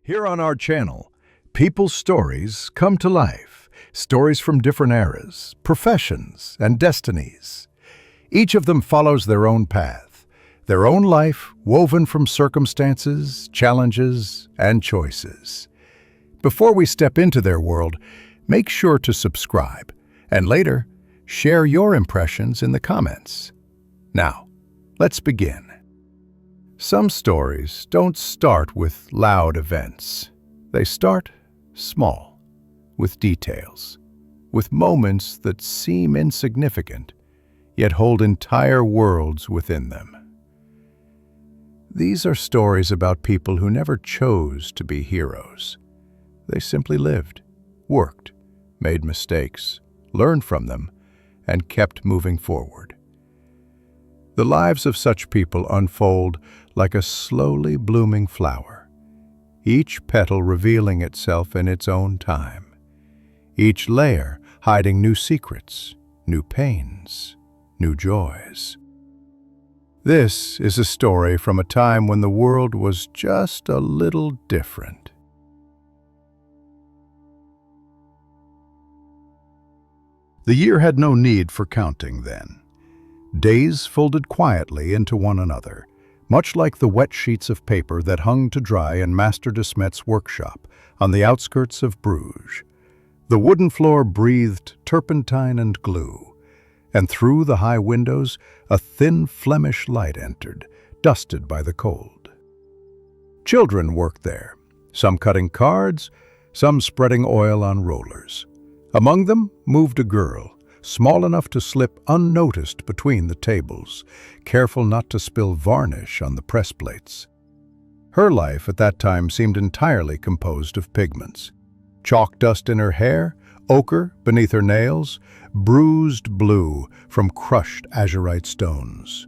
Here on our channel, people's stories come to life. Stories from different eras, professions, and destinies. Each of them follows their own path, their own life woven from circumstances, challenges, and choices. Before we step into their world, make sure to subscribe, and later, share your impressions in the comments. Now, let's begin. Some stories don't start with loud events. They start small, with details, with moments that seem insignificant, yet hold entire worlds within them. These are stories about people who never chose to be heroes. They simply lived, worked, made mistakes, learned from them, and kept moving forward. The lives of such people unfold like a slowly blooming flower, each petal revealing itself in its own time, each layer hiding new secrets, new pains, new joys. This is a story from a time when the world was just a little different. The year had no need for counting then. Days folded quietly into one another, much like the wet sheets of paper that hung to dry in Master de Smet's workshop on the outskirts of Bruges. The wooden floor breathed turpentine and glue, and through the high windows a thin Flemish light entered, dusted by the cold. Children worked there, some cutting cards, some spreading oil on rollers. Among them moved a girl, small enough to slip unnoticed between the tables, careful not to spill varnish on the press plates. Her life at that time seemed entirely composed of pigments. Chalk dust in her hair, ochre beneath her nails, bruised blue from crushed azurite stones.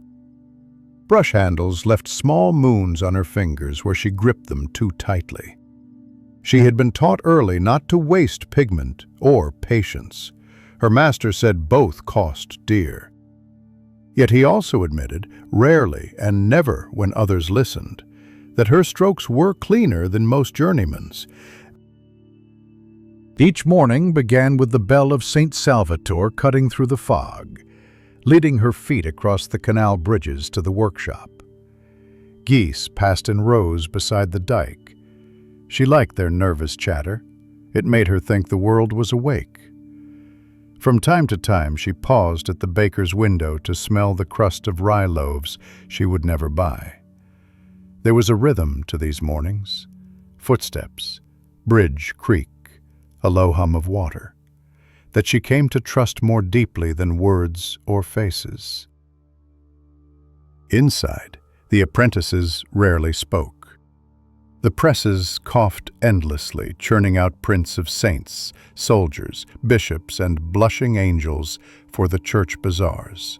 Brush handles left small moons on her fingers where she gripped them too tightly. She had been taught early not to waste pigment or patience. Her master said both cost dear. Yet he also admitted, rarely and never when others listened, that her strokes were cleaner than most journeymen's. Each morning began with the bell of St. Salvator cutting through the fog, leading her feet across the canal bridges to the workshop. Geese passed in rows beside the dike. She liked their nervous chatter. It made her think the world was awake. From time to time, she paused at the baker's window to smell the crust of rye loaves she would never buy. There was a rhythm to these mornings. Footsteps, bridge creak, a low hum of water, that she came to trust more deeply than words or faces. Inside, the apprentices rarely spoke. The presses coughed endlessly, churning out prints of saints, soldiers, bishops, and blushing angels for the church bazaars.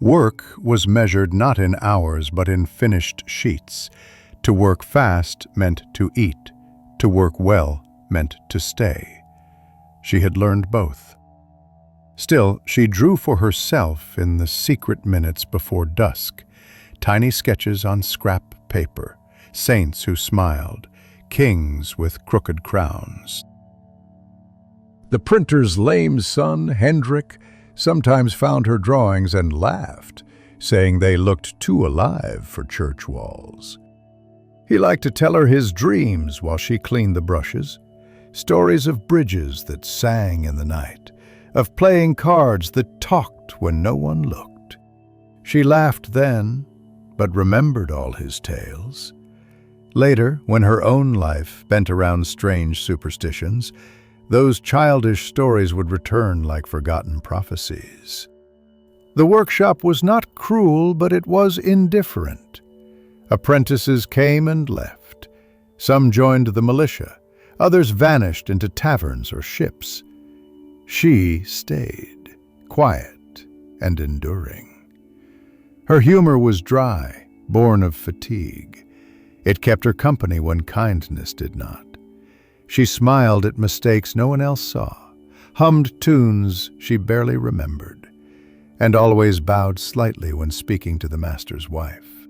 Work was measured not in hours but in finished sheets. To work fast meant to eat. To work well meant to stay. She had learned both. Still, she drew for herself in the secret minutes before dusk, tiny sketches on scrap paper, saints who smiled, kings with crooked crowns. The printer's lame son, Hendrik, sometimes found her drawings and laughed, saying they looked too alive for church walls. He liked to tell her his dreams while she cleaned the brushes, stories of bridges that sang in the night, of playing cards that talked when no one looked. She laughed then, but remembered all his tales. Later, when her own life bent around strange superstitions, those childish stories would return like forgotten prophecies. The workshop was not cruel, but it was indifferent. Apprentices came and left. Some joined the militia, others vanished into taverns or ships. She stayed, quiet and enduring. Her humor was dry, born of fatigue. It kept her company when kindness did not. She smiled at mistakes no one else saw, hummed tunes she barely remembered, and always bowed slightly when speaking to the master's wife.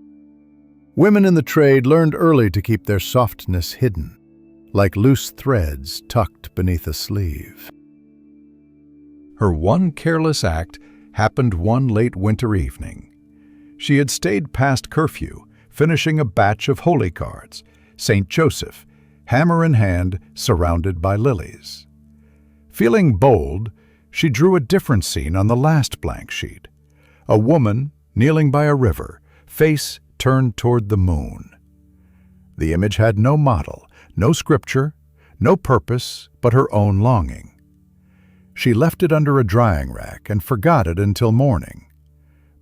Women in the trade learned early to keep their softness hidden, like loose threads tucked beneath a sleeve. Her one careless act happened one late winter evening. She had stayed past curfew, finishing a batch of holy cards, St. Joseph, hammer in hand, surrounded by lilies. Feeling bold, she drew a different scene on the last blank sheet. A woman kneeling by a river, face turned toward the moon. The image had no model, no scripture, no purpose but her own longing. She left it under a drying rack and forgot it until morning.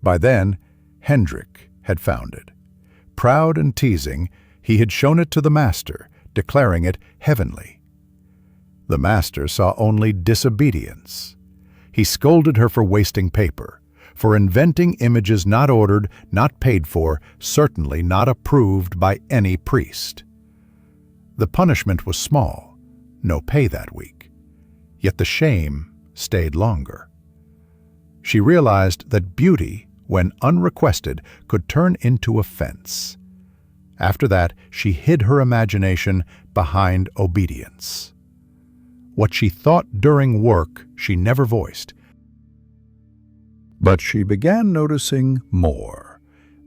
By then, Hendrik had found it. Proud and teasing, he had shown it to the master, declaring it heavenly. The master saw only disobedience. He scolded her for wasting paper, for inventing images not ordered, not paid for, certainly not approved by any priest. The punishment was small, no pay that week. Yet the shame stayed longer. She realized that beauty, when unrequested, could turn into offense. After that, she hid her imagination behind obedience. What she thought during work, she never voiced. But she began noticing more.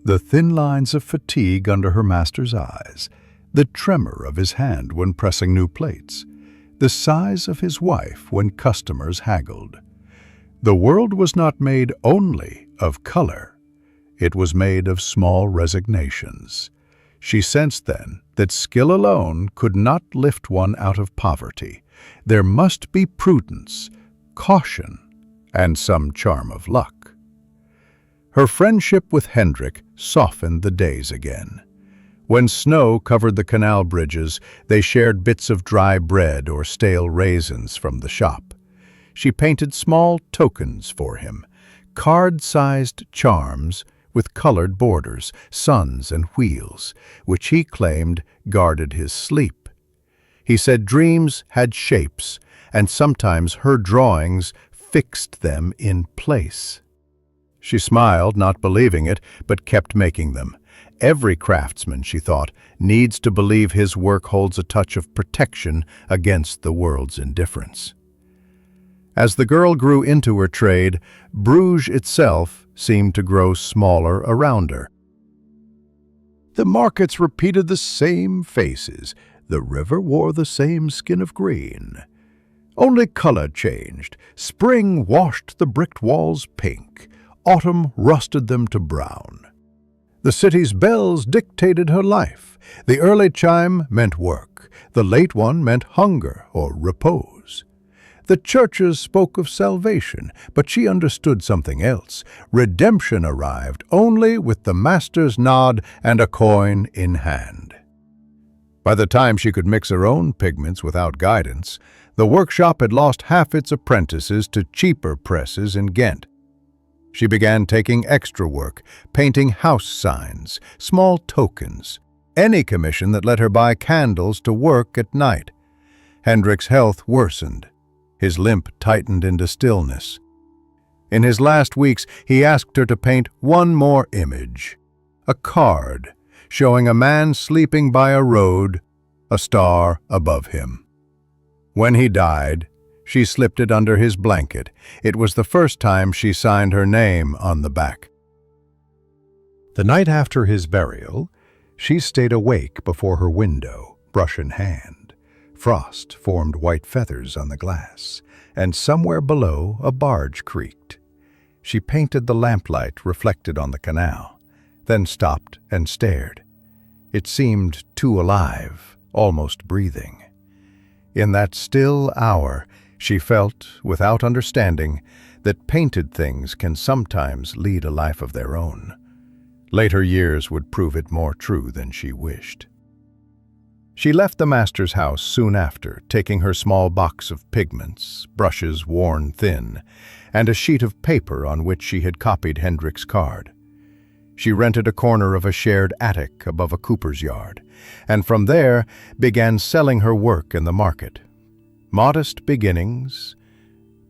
The thin lines of fatigue under her master's eyes, the tremor of his hand when pressing new plates, the sighs of his wife when customers haggled. The world was not made only of color. It was made of small resignations. She sensed then that skill alone could not lift one out of poverty. There must be prudence, caution, and some charm of luck. Her friendship with Hendrik softened the days again. When snow covered the canal bridges, they shared bits of dry bread or stale raisins from the shop. She painted small tokens for him, card-sized charms with colored borders, suns and wheels, which he claimed guarded his sleep. He said dreams had shapes, and sometimes her drawings fixed them in place. She smiled, not believing it, but kept making them. Every craftsman, she thought, needs to believe his work holds a touch of protection against the world's indifference. As the girl grew into her trade, Bruges itself seemed to grow smaller around her. The markets repeated the same faces. The river wore the same skin of green. Only color changed. Spring washed the bricked walls pink. Autumn rusted them to brown. The city's bells dictated her life. The early chime meant work. The late one meant hunger or repose. The churches spoke of salvation, but she understood something else. Redemption arrived only with the master's nod and a coin in hand. By the time she could mix her own pigments without guidance, the workshop had lost half its apprentices to cheaper presses in Ghent. She began taking extra work, painting house signs, small tokens, any commission that let her buy candles to work at night. Hendrik's health worsened. His limp tightened into stillness. In his last weeks, he asked her to paint one more image, a card showing a man sleeping by a road, a star above him. When he died, she slipped it under his blanket. It was the first time she signed her name on the back. The night after his burial, she stayed awake before her window, brush in hand. Frost formed white feathers on the glass, and somewhere below a barge creaked. She painted the lamplight reflected on the canal, then stopped and stared. It seemed too alive, almost breathing. In that still hour, she felt, without understanding, that painted things can sometimes lead a life of their own. Later years would prove it more true than she wished. She left the master's house soon after, taking her small box of pigments, brushes worn thin, and a sheet of paper on which she had copied Hendrik's card. She rented a corner of a shared attic above a cooper's yard, and from there began selling her work in the market. Modest beginnings,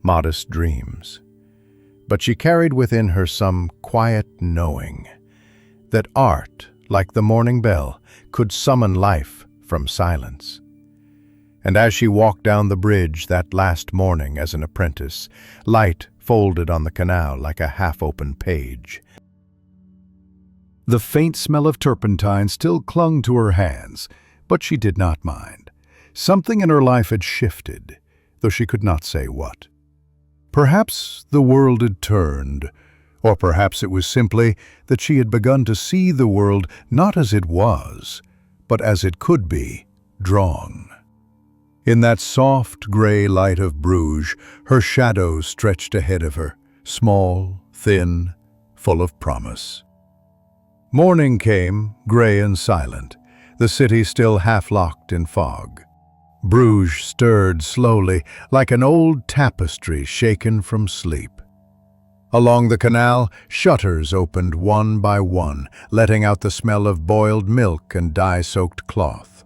modest dreams. But she carried within her some quiet knowing that art, like the morning bell, could summon life from silence. And as she walked down the bridge that last morning as an apprentice, light folded on the canal like a half-open page. The faint smell of turpentine still clung to her hands, but she did not mind. Something in her life had shifted, though she could not say what. Perhaps the world had turned, or perhaps it was simply that she had begun to see the world not as it was, but as it could be, drawn. In that soft gray light of Bruges, her shadow stretched ahead of her, small, thin, full of promise. Morning came, gray and silent, the city still half-locked in fog. Bruges stirred slowly, like an old tapestry shaken from sleep. Along the canal, shutters opened one by one, letting out the smell of boiled milk and dye-soaked cloth.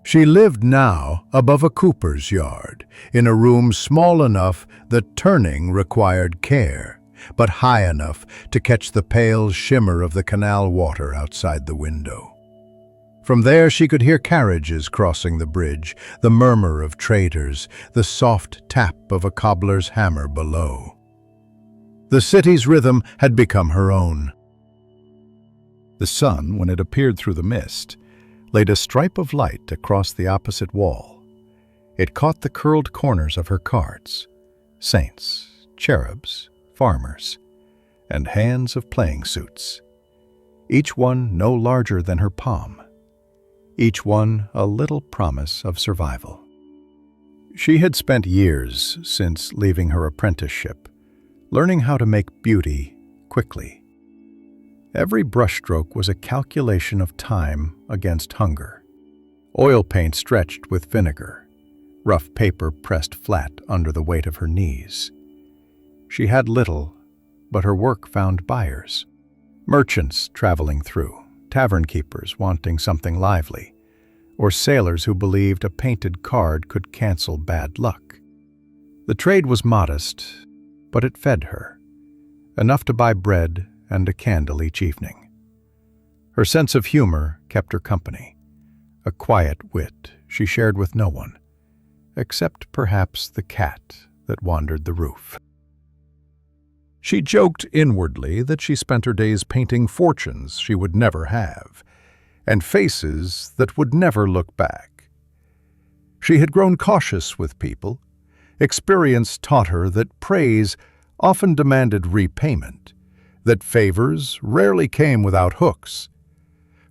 She lived now above a cooper's yard, in a room small enough that turning required care, but high enough to catch the pale shimmer of the canal water outside the window. From there she could hear carriages crossing the bridge, the murmur of traders, the soft tap of a cobbler's hammer below. The city's rhythm had become her own. The sun, when it appeared through the mist, laid a stripe of light across the opposite wall. It caught the curled corners of her cards, saints, cherubs, farmers, and hands of playing suits, each one no larger than her palm, each one a little promise of survival. She had spent years since leaving her apprenticeship, learning how to make beauty quickly. Every brushstroke was a calculation of time against hunger. Oil paint stretched with vinegar, rough paper pressed flat under the weight of her knees. She had little, but her work found buyers. Merchants traveling through, tavern keepers wanting something lively, or sailors who believed a painted card could cancel bad luck. The trade was modest, but it fed her, enough to buy bread and a candle each evening. Her sense of humor kept her company, a quiet wit she shared with no one, except perhaps the cat that wandered the roof. She joked inwardly that she spent her days painting fortunes she would never have, and faces that would never look back. She had grown cautious with people. Experience taught her that praise often demanded repayment, that favors rarely came without hooks.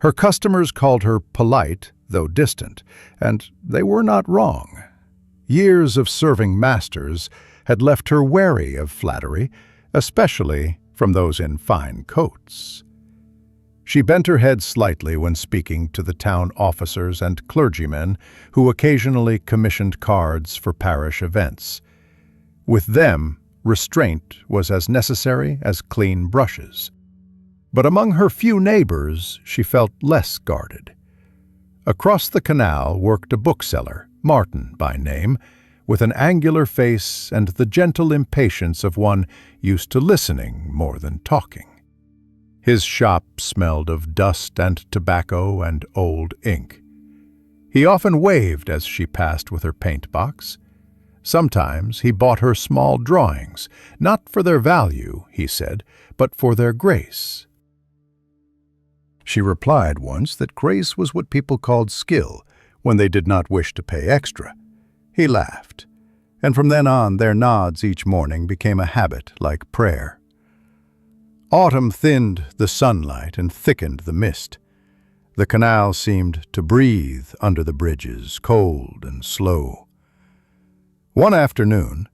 Her customers called her polite, though distant, and they were not wrong. Years of serving masters had left her wary of flattery, especially from those in fine coats. She bent her head slightly when speaking to the town officers and clergymen who occasionally commissioned cards for parish events. With them, restraint was as necessary as clean brushes. But among her few neighbors, she felt less guarded. Across the canal worked a bookseller, Martin by name, with an angular face and the gentle impatience of one used to listening more than talking. His shop smelled of dust and tobacco and old ink. He often waved as she passed with her paint box. Sometimes he bought her small drawings, not for their value, he said, but for their grace. She replied once that grace was what people called skill when they did not wish to pay extra. He laughed, and from then on their nods each morning became a habit like prayer. Autumn thinned the sunlight and thickened the mist. The canal seemed to breathe under the bridges, cold and slow. One afternoon,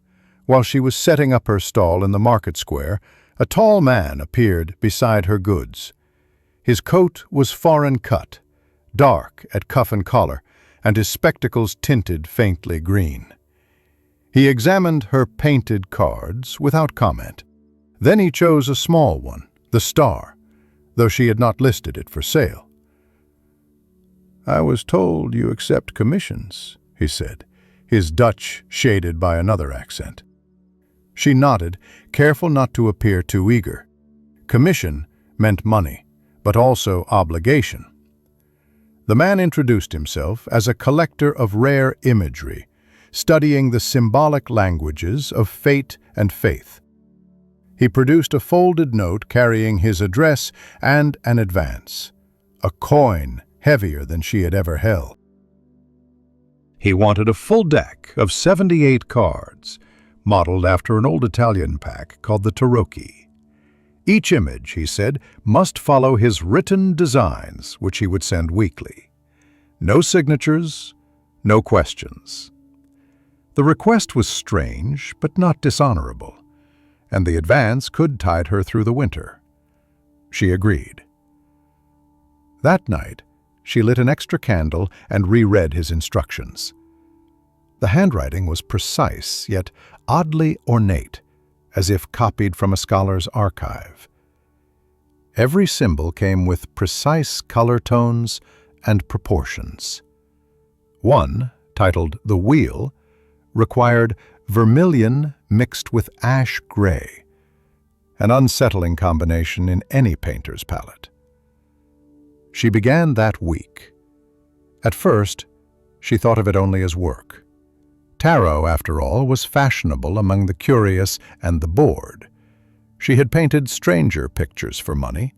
while she was setting up her stall in the market square, a tall man appeared beside her goods. His coat was foreign cut, dark at cuff and collar, and his spectacles tinted faintly green. He examined her painted cards without comment. Then he chose a small one, the star, though she had not listed it for sale. "I was told you accept commissions," he said, his Dutch shaded by another accent. She nodded, careful not to appear too eager. Commission meant money, but also obligation. The man introduced himself as a collector of rare imagery, studying the symbolic languages of fate and faith. He produced a folded note carrying his address and an advance, a coin heavier than she had ever held. He wanted a full deck of 78 cards, modeled after an old Italian pack called the tarocchi. Each image, he said, must follow his written designs, which he would send weekly. No signatures, no questions. The request was strange, but not dishonorable, and the advance could tide her through the winter. She agreed. That night, she lit an extra candle and reread his instructions. The handwriting was precise, yet oddly ornate, as if copied from a scholar's archive. Every symbol came with precise color tones and proportions. One, titled The Wheel, required vermilion mixed with ash gray, an unsettling combination in any painter's palette. She began that week. At first, she thought of it only as work. Tarot, after all, was fashionable among the curious and the bored. She had painted stranger pictures for money: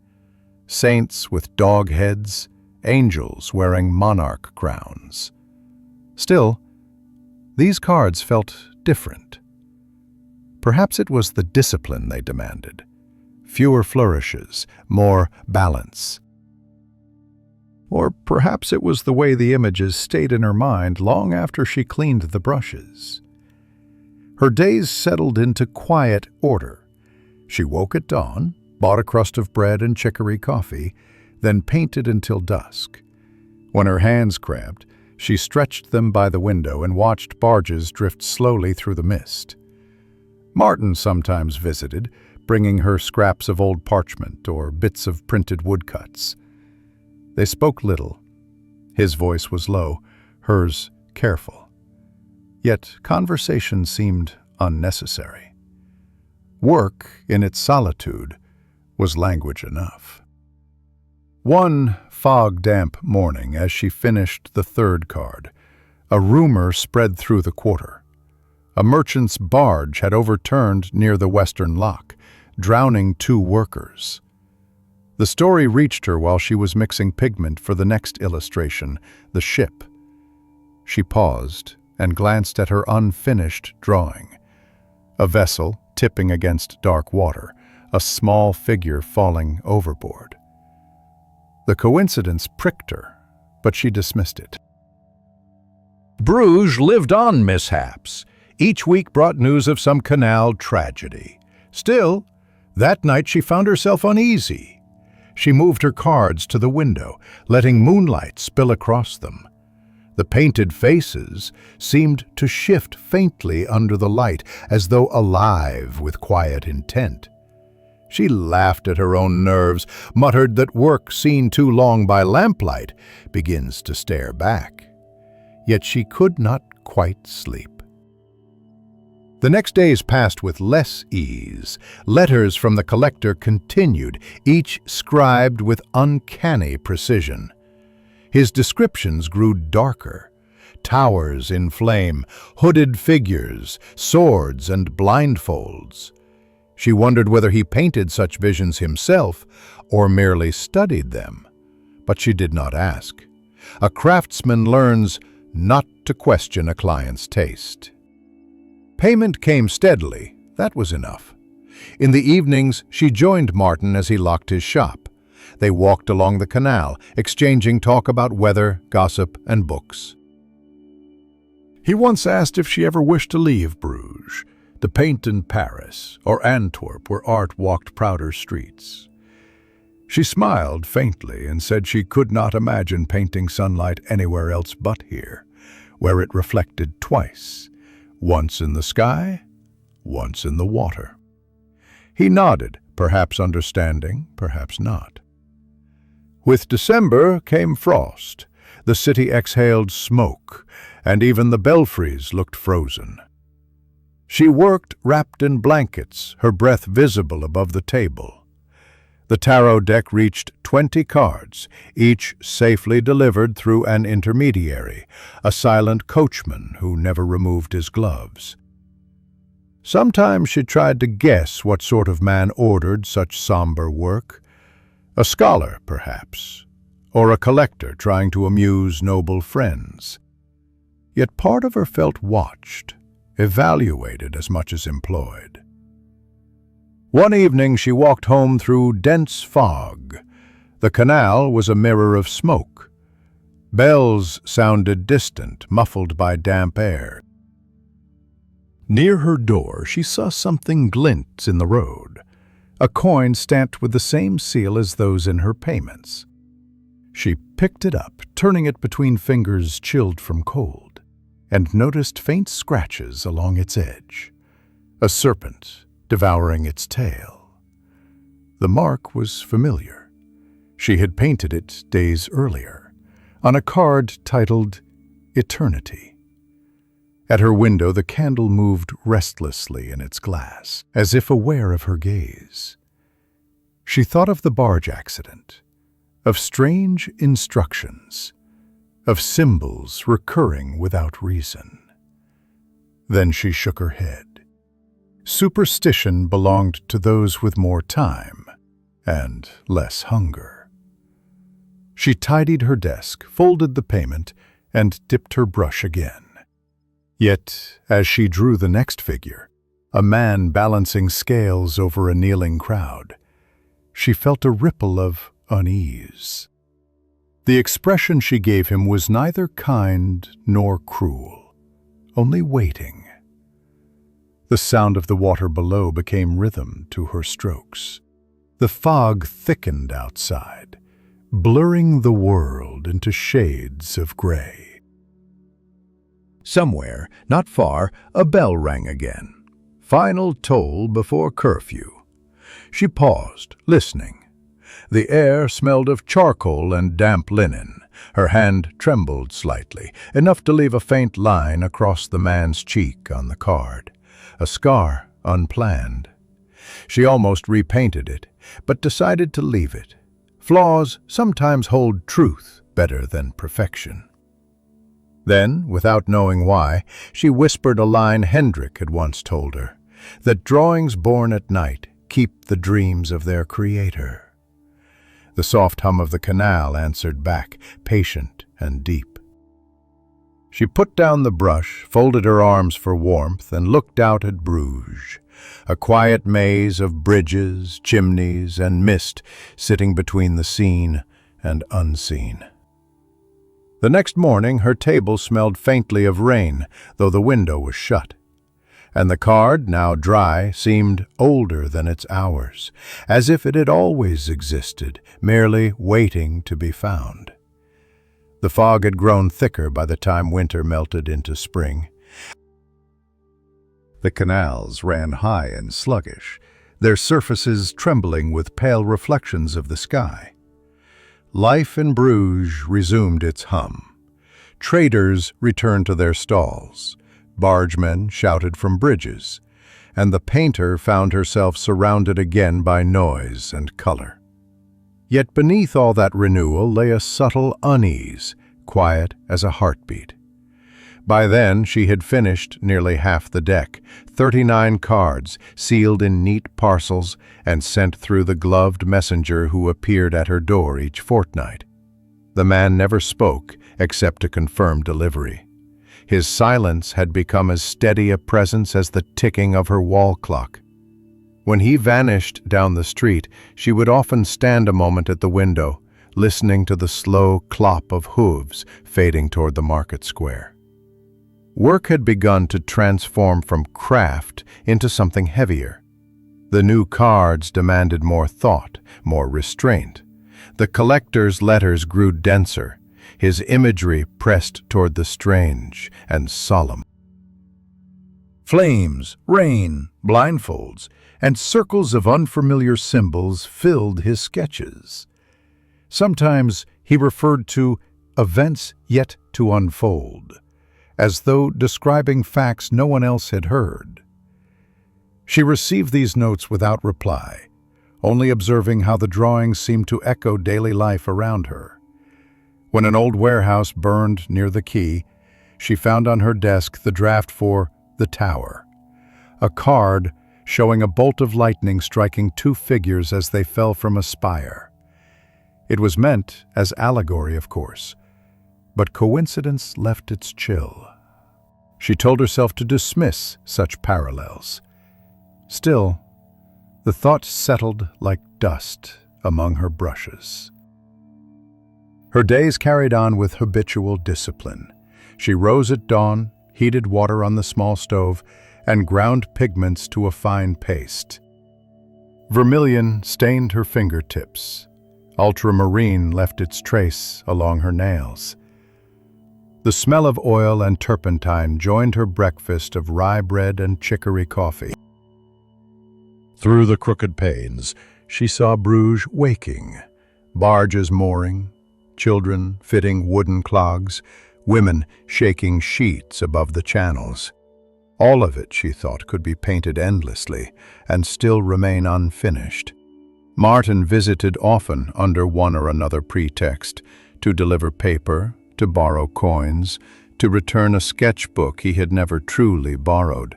saints with dog heads, angels wearing monarch crowns. Still, these cards felt different. Perhaps it was the discipline they demanded: fewer flourishes, more balance. Or perhaps it was the way the images stayed in her mind long after she cleaned the brushes. Her days settled into quiet order. She woke at dawn, bought a crust of bread and chicory coffee, then painted until dusk. When her hands cramped, she stretched them by the window and watched barges drift slowly through the mist. Martin sometimes visited, bringing her scraps of old parchment or bits of printed woodcuts. They spoke little. His voice was low, hers careful. Yet conversation seemed unnecessary. Work, in its solitude, was language enough. One fog-damp morning, as she finished the third card, a rumor spread through the quarter. A merchant's barge had overturned near the western lock, drowning 2 workers. The story reached her while she was mixing pigment for the next illustration, the ship. She paused and glanced at her unfinished drawing. A vessel tipping against dark water, a small figure falling overboard. The coincidence pricked her, but she dismissed it. Bruges lived on mishaps. Each week brought news of some canal tragedy. Still, that night she found herself uneasy. She moved her cards to the window, letting moonlight spill across them. The painted faces seemed to shift faintly under the light, as though alive with quiet intent. She laughed at her own nerves, muttered that work seen too long by lamplight begins to stare back. Yet she could not quite sleep. The next days passed with less ease. Letters from the collector continued, each scribed with uncanny precision. His descriptions grew darker: towers in flame, hooded figures, swords and blindfolds. She wondered whether he painted such visions himself or merely studied them, but she did not ask. A craftsman learns not to question a client's taste. Payment came steadily. That was enough. In the evenings, she joined Martin as he locked his shop. They walked along the canal, exchanging talk about weather, gossip, and books. He once asked if she ever wished to leave Bruges, to paint in Paris or Antwerp, where art walked prouder streets. She smiled faintly and said she could not imagine painting sunlight anywhere else but here, where it reflected twice, once in the sky, once in the water. He nodded, perhaps understanding, perhaps not. With December came frost. The city exhaled smoke, and even the belfries looked frozen. She worked wrapped in blankets, her breath visible above the table. The tarot deck reached 20 cards, each safely delivered through an intermediary, a silent coachman who never removed his gloves. Sometimes she tried to guess what sort of man ordered such somber work. A scholar, perhaps, or a collector trying to amuse noble friends. Yet part of her felt watched, evaluated as much as employed. One evening she walked home through dense fog. The canal was a mirror of smoke. Bells sounded distant, muffled by damp air. Near her door she saw something glint in the road, a coin stamped with the same seal as those in her payments. She picked it up, turning it between fingers chilled from cold, and noticed faint scratches along its edge. A serpent devouring its tail. The mark was familiar. She had painted it days earlier, on a card titled Eternity. At her window the candle moved restlessly in its glass, as if aware of her gaze. She thought of the barge accident, of strange instructions, of symbols recurring without reason. Then she shook her head. Superstition belonged to those with more time and less hunger. She tidied her desk, folded the payment, and dipped her brush again. Yet, as she drew the next figure, a man balancing scales over a kneeling crowd, she felt a ripple of unease. The expression she gave him was neither kind nor cruel, only waiting. The sound of the water below became rhythm to her strokes. The fog thickened outside, blurring the world into shades of gray. Somewhere, not far, a bell rang again. Final toll before curfew. She paused, listening. The air smelled of charcoal and damp linen. Her hand trembled slightly, enough to leave a faint line across the man's cheek on the card. A scar, unplanned. She almost repainted it, but decided to leave it. Flaws sometimes hold truth better than perfection. Then, without knowing why, she whispered a line Hendrik had once told her, that drawings born at night keep the dreams of their creator. The soft hum of the canal answered back, patient and deep. She put down the brush, folded her arms for warmth, and looked out at Bruges, a quiet maze of bridges, chimneys, and mist sitting between the seen and unseen. The next morning her table smelled faintly of rain, though the window was shut. And the card, now dry, seemed older than its hours, as if it had always existed, merely waiting to be found. The fog had grown thicker by the time winter melted into spring. The canals ran high and sluggish, their surfaces trembling with pale reflections of the sky. Life in Bruges resumed its hum. Traders returned to their stalls. Bargemen shouted from bridges, and the painter found herself surrounded again by noise and color. Yet beneath all that renewal lay a subtle unease, quiet as a heartbeat. By then she had finished nearly half the deck, 39 cards, sealed in neat parcels and sent through the gloved messenger who appeared at her door each fortnight. The man never spoke except to confirm delivery. His silence had become as steady a presence as the ticking of her wall clock. When he vanished down the street, she would often stand a moment at the window, listening to the slow clop of hooves fading toward the market square. Work had begun to transform from craft into something heavier. The new cards demanded more thought, more restraint. The collector's letters grew denser, his imagery pressed toward the strange and solemn. Flames, rain, blindfolds, and circles of unfamiliar symbols filled his sketches. Sometimes he referred to events yet to unfold, as though describing facts no one else had heard. She received these notes without reply, only observing how the drawings seemed to echo daily life around her. When an old warehouse burned near the quay, she found on her desk the draft for The Tower, a card showing a bolt of lightning striking two figures as they fell from a spire. It was meant as allegory, of course, but coincidence left its chill. She told herself to dismiss such parallels. Still, the thought settled like dust among her brushes. Her days carried on with habitual discipline. She rose at dawn, heated water on the small stove, and ground pigments to a fine paste. Vermilion stained her fingertips. Ultramarine left its trace along her nails. The smell of oil and turpentine joined her breakfast of rye bread and chicory coffee. Through the crooked panes, she saw Bruges waking, barges mooring, children fitting wooden clogs, women shaking sheets above the channels. All of it, she thought, could be painted endlessly and still remain unfinished. Martin visited often under one or another pretext, to deliver paper, to borrow coins, to return a sketchbook he had never truly borrowed.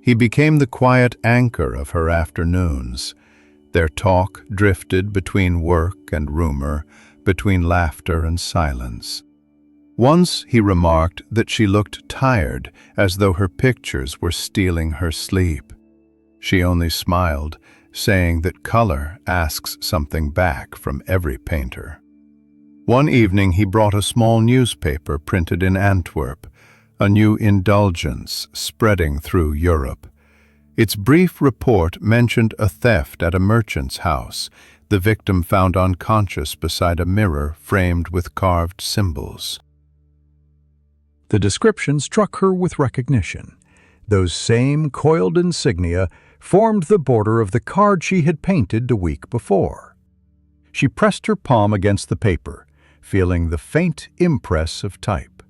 He became the quiet anchor of her afternoons. Their talk drifted between work and rumor, between laughter and silence. Once he remarked that she looked tired, as though her pictures were stealing her sleep. She only smiled, saying that color asks something back from every painter. One evening he brought a small newspaper printed in Antwerp, a new indulgence spreading through Europe. Its brief report mentioned a theft at a merchant's house, the victim found unconscious beside a mirror framed with carved symbols. The description struck her with recognition. Those same coiled insignia formed the border of the card she had painted the week before. She pressed her palm against the paper, feeling the faint impress of type,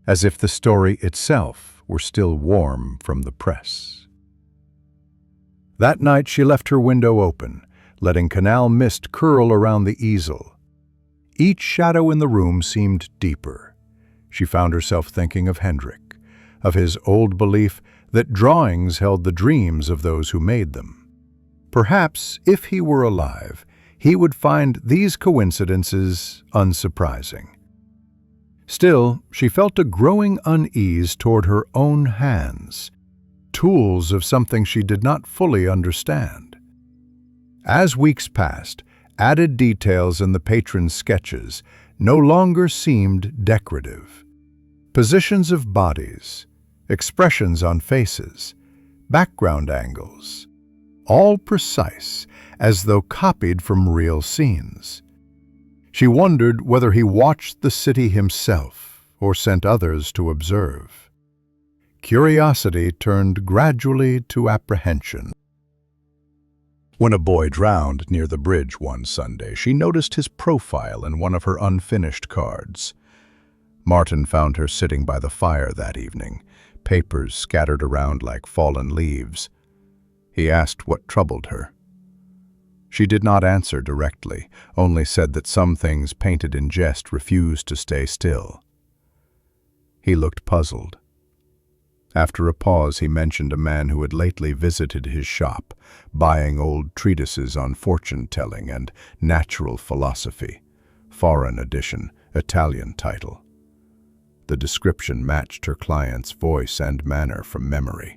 as if the story itself were still warm from the press. That night she left her window open, letting canal mist curl around the easel. Each shadow in the room seemed deeper. She found herself thinking of Hendrik, of his old belief that drawings held the dreams of those who made them. Perhaps, if he were alive, he would find these coincidences unsurprising. Still, she felt a growing unease toward her own hands, tools of something she did not fully understand. As weeks passed, added details in the patron's sketches no longer seemed decorative. Positions of bodies, expressions on faces, background angles, all precise, as though copied from real scenes. She wondered whether he watched the city himself or sent others to observe. Curiosity turned gradually to apprehension. When a boy drowned near the bridge one Sunday, she noticed his profile in one of her unfinished cards. Martin found her sitting by the fire that evening, papers scattered around like fallen leaves. He asked what troubled her. She did not answer directly, only said that some things painted in jest refused to stay still. He looked puzzled. After a pause, he mentioned a man who had lately visited his shop, buying old treatises on fortune-telling and natural philosophy, foreign edition, Italian title. The description matched her client's voice and manner from memory.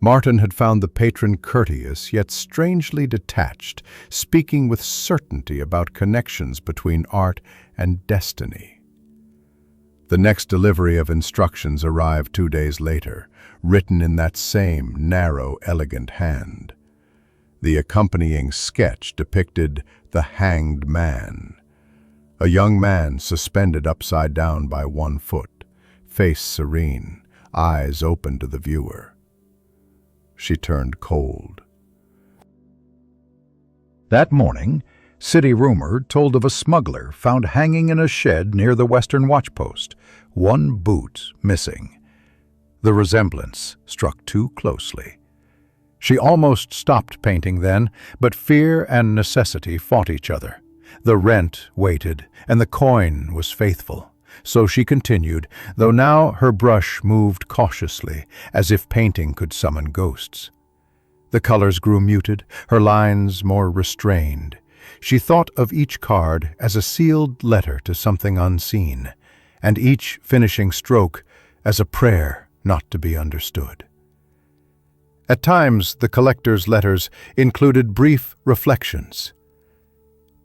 Martin had found the patron courteous yet strangely detached, speaking with certainty about connections between art and destiny. The next delivery of instructions arrived 2 days later, written in that same narrow, elegant hand. The accompanying sketch depicted the hanged man, a young man suspended upside down by one foot, face serene, eyes open to the viewer. She turned cold. That morning, city rumor told of a smuggler found hanging in a shed near the western watchpost, one boot missing. The resemblance struck too closely. She almost stopped painting then, but fear and necessity fought each other. The rent waited, and the coin was faithful. So she continued, though now her brush moved cautiously, as if painting could summon ghosts. The colors grew muted, her lines more restrained. She thought of each card as a sealed letter to something unseen, and each finishing stroke as a prayer not to be understood. At times, the collector's letters included brief reflections.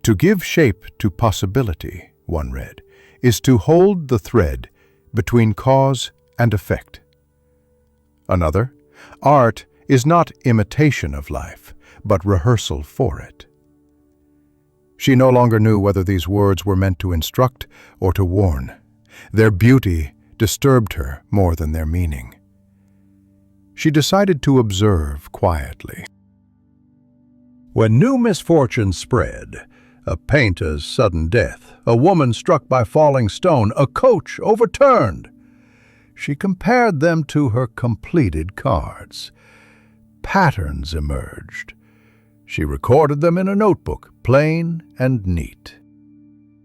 "To give shape to possibility," one read, "is to hold the thread between cause and effect." Another, "Art is not imitation of life, but rehearsal for it." She no longer knew whether these words were meant to instruct or to warn. Their beauty disturbed her more than their meaning. She decided to observe quietly. When new misfortunes spread, a painter's sudden death, a woman struck by falling stone, a coach overturned, she compared them to her completed cards. Patterns emerged. She recorded them in a notebook, plain and neat.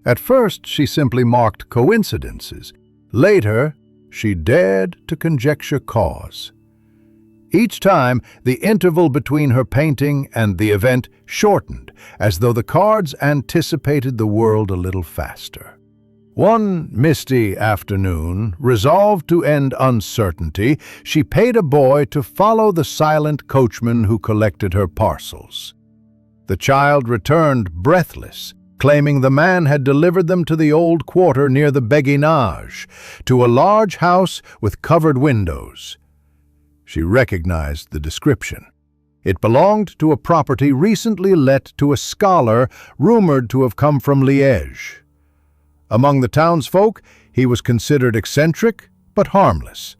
At first, she simply marked coincidences. Later, she dared to conjecture cause. Each time, the interval between her painting and the event shortened, as though the cards anticipated the world a little faster. One misty afternoon, resolved to end uncertainty, she paid a boy to follow the silent coachman who collected her parcels. The child returned breathless, claiming the man had delivered them to the old quarter near the Béguinage, to a large house with covered windows. She recognized the description. It belonged to a property recently let to a scholar rumored to have come from Liège. Among the townsfolk, he was considered eccentric but harmless.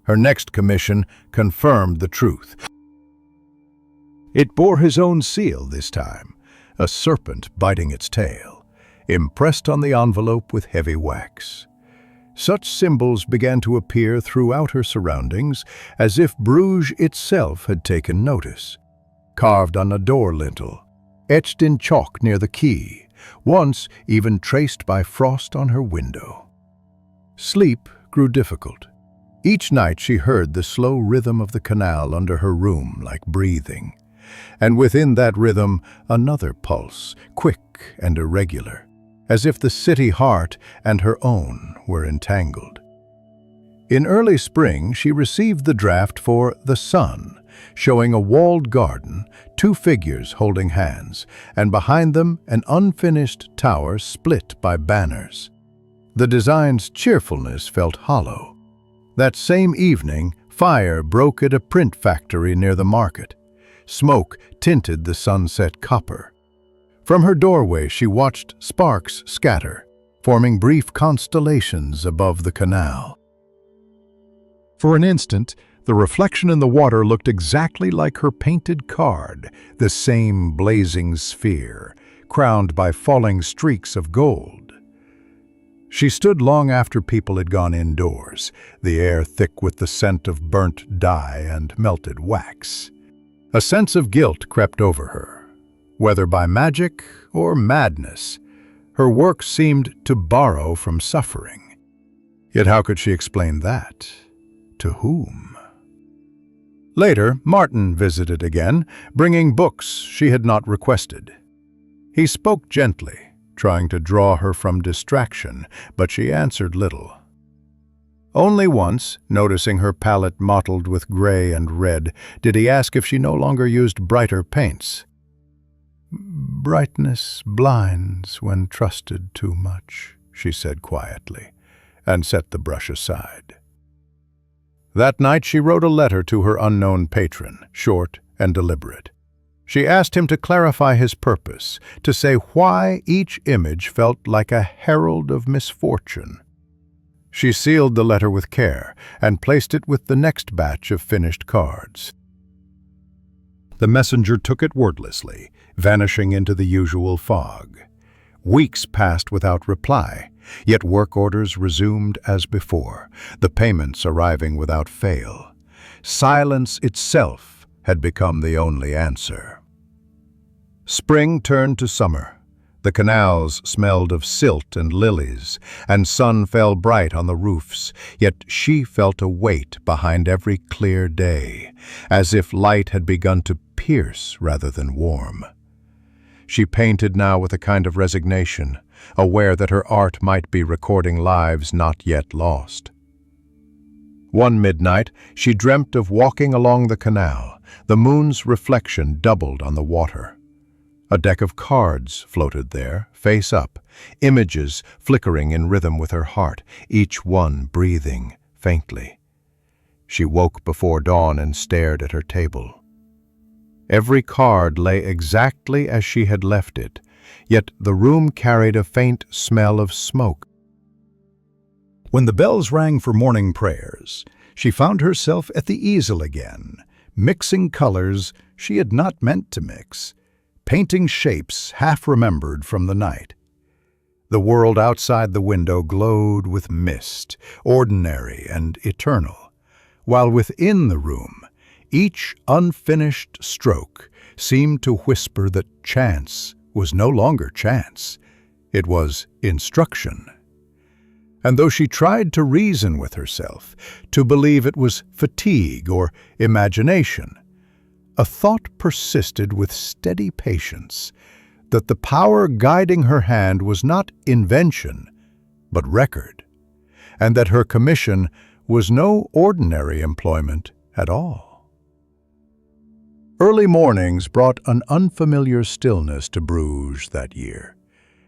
Her next commission confirmed the truth. It bore his own seal this time, a serpent biting its tail, impressed on the envelope with heavy wax. Such symbols began to appear throughout her surroundings, as if Bruges itself had taken notice. Carved on a door lintel, etched in chalk near the quay, once even traced by frost on her window. Sleep grew difficult. Each night she heard the slow rhythm of the canal under her room like breathing, and within that rhythm another pulse, quick and irregular, as if the city heart and her own were entangled. In early spring, she received the draft for The Sun, showing a walled garden, two figures holding hands, and behind them an unfinished tower split by banners. The design's cheerfulness felt hollow. That same evening, fire broke at a print factory near the market. Smoke tinted the sunset copper. From her doorway she watched sparks scatter, forming brief constellations above the canal. For an instant, the reflection in the water looked exactly like her painted card, the same blazing sphere, crowned by falling streaks of gold. She stood long after people had gone indoors, the air thick with the scent of burnt dye and melted wax. A sense of guilt crept over her. Whether by magic or madness, her work seemed to borrow from suffering. Yet how could she explain that? To whom? Later, Martin visited again, bringing books she had not requested. He spoke gently, trying to draw her from distraction, but she answered little. Only once, noticing her palette mottled with gray and red, did he ask if she no longer used brighter paints. "Brightness blinds when trusted too much," she said quietly, and set the brush aside. That night she wrote a letter to her unknown patron, short and deliberate. She asked him to clarify his purpose, to say why each image felt like a herald of misfortune. She sealed the letter with care and placed it with the next batch of finished cards. The messenger took it wordlessly, vanishing into the usual fog. Weeks passed without reply, yet work orders resumed as before, the payments arriving without fail. Silence itself had become the only answer. Spring turned to summer. The canals smelled of silt and lilies, and sun fell bright on the roofs, yet she felt a weight behind every clear day, as if light had begun to pierce rather than warm. She painted now with a kind of resignation, aware that her art might be recording lives not yet lost. One midnight, she dreamt of walking along the canal. The moon's reflection doubled on the water. A deck of cards floated there, face up, images flickering in rhythm with her heart, each one breathing faintly. She woke before dawn and stared at her table. Every card lay exactly as she had left it, yet the room carried a faint smell of smoke. When the bells rang for morning prayers, she found herself at the easel again, mixing colors she had not meant to mix, painting shapes half-remembered from the night. The world outside the window glowed with mist, ordinary and eternal, while within the room, each unfinished stroke seemed to whisper that chance was no longer chance. It was instruction. And though she tried to reason with herself, to believe it was fatigue or imagination, a thought persisted with steady patience that the power guiding her hand was not invention, but record, and that her commission was no ordinary employment at all. Early mornings brought an unfamiliar stillness to Bruges that year.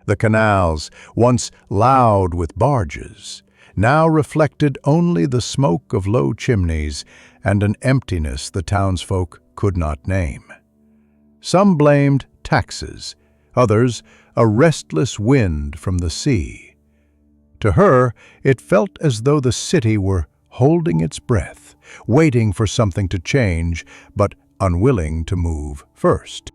The canals, once loud with barges, now reflected only the smoke of low chimneys and an emptiness the townsfolk could not name. Some blamed taxes, others a restless wind from the sea. To her, it felt as though the city were holding its breath, waiting for something to change, but unwilling to move first.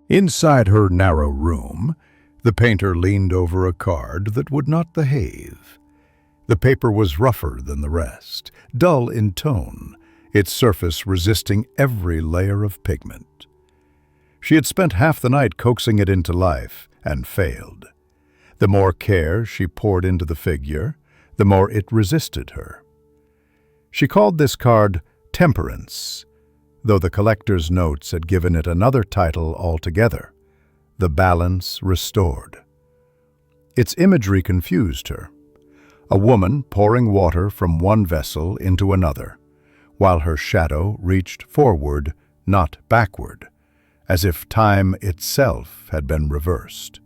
Inside her narrow room, the painter leaned over a card that would not behave. The paper was rougher than the rest, dull in tone, its surface resisting every layer of pigment. She had spent half the night coaxing it into life and failed. The more care she poured into the figure, the more it resisted her. She called this card Temperance, though the collector's notes had given it another title altogether, The Balance Restored. Its imagery confused her. A woman pouring water from one vessel into another, while her shadow reached forward, not backward, as if time itself had been reversed.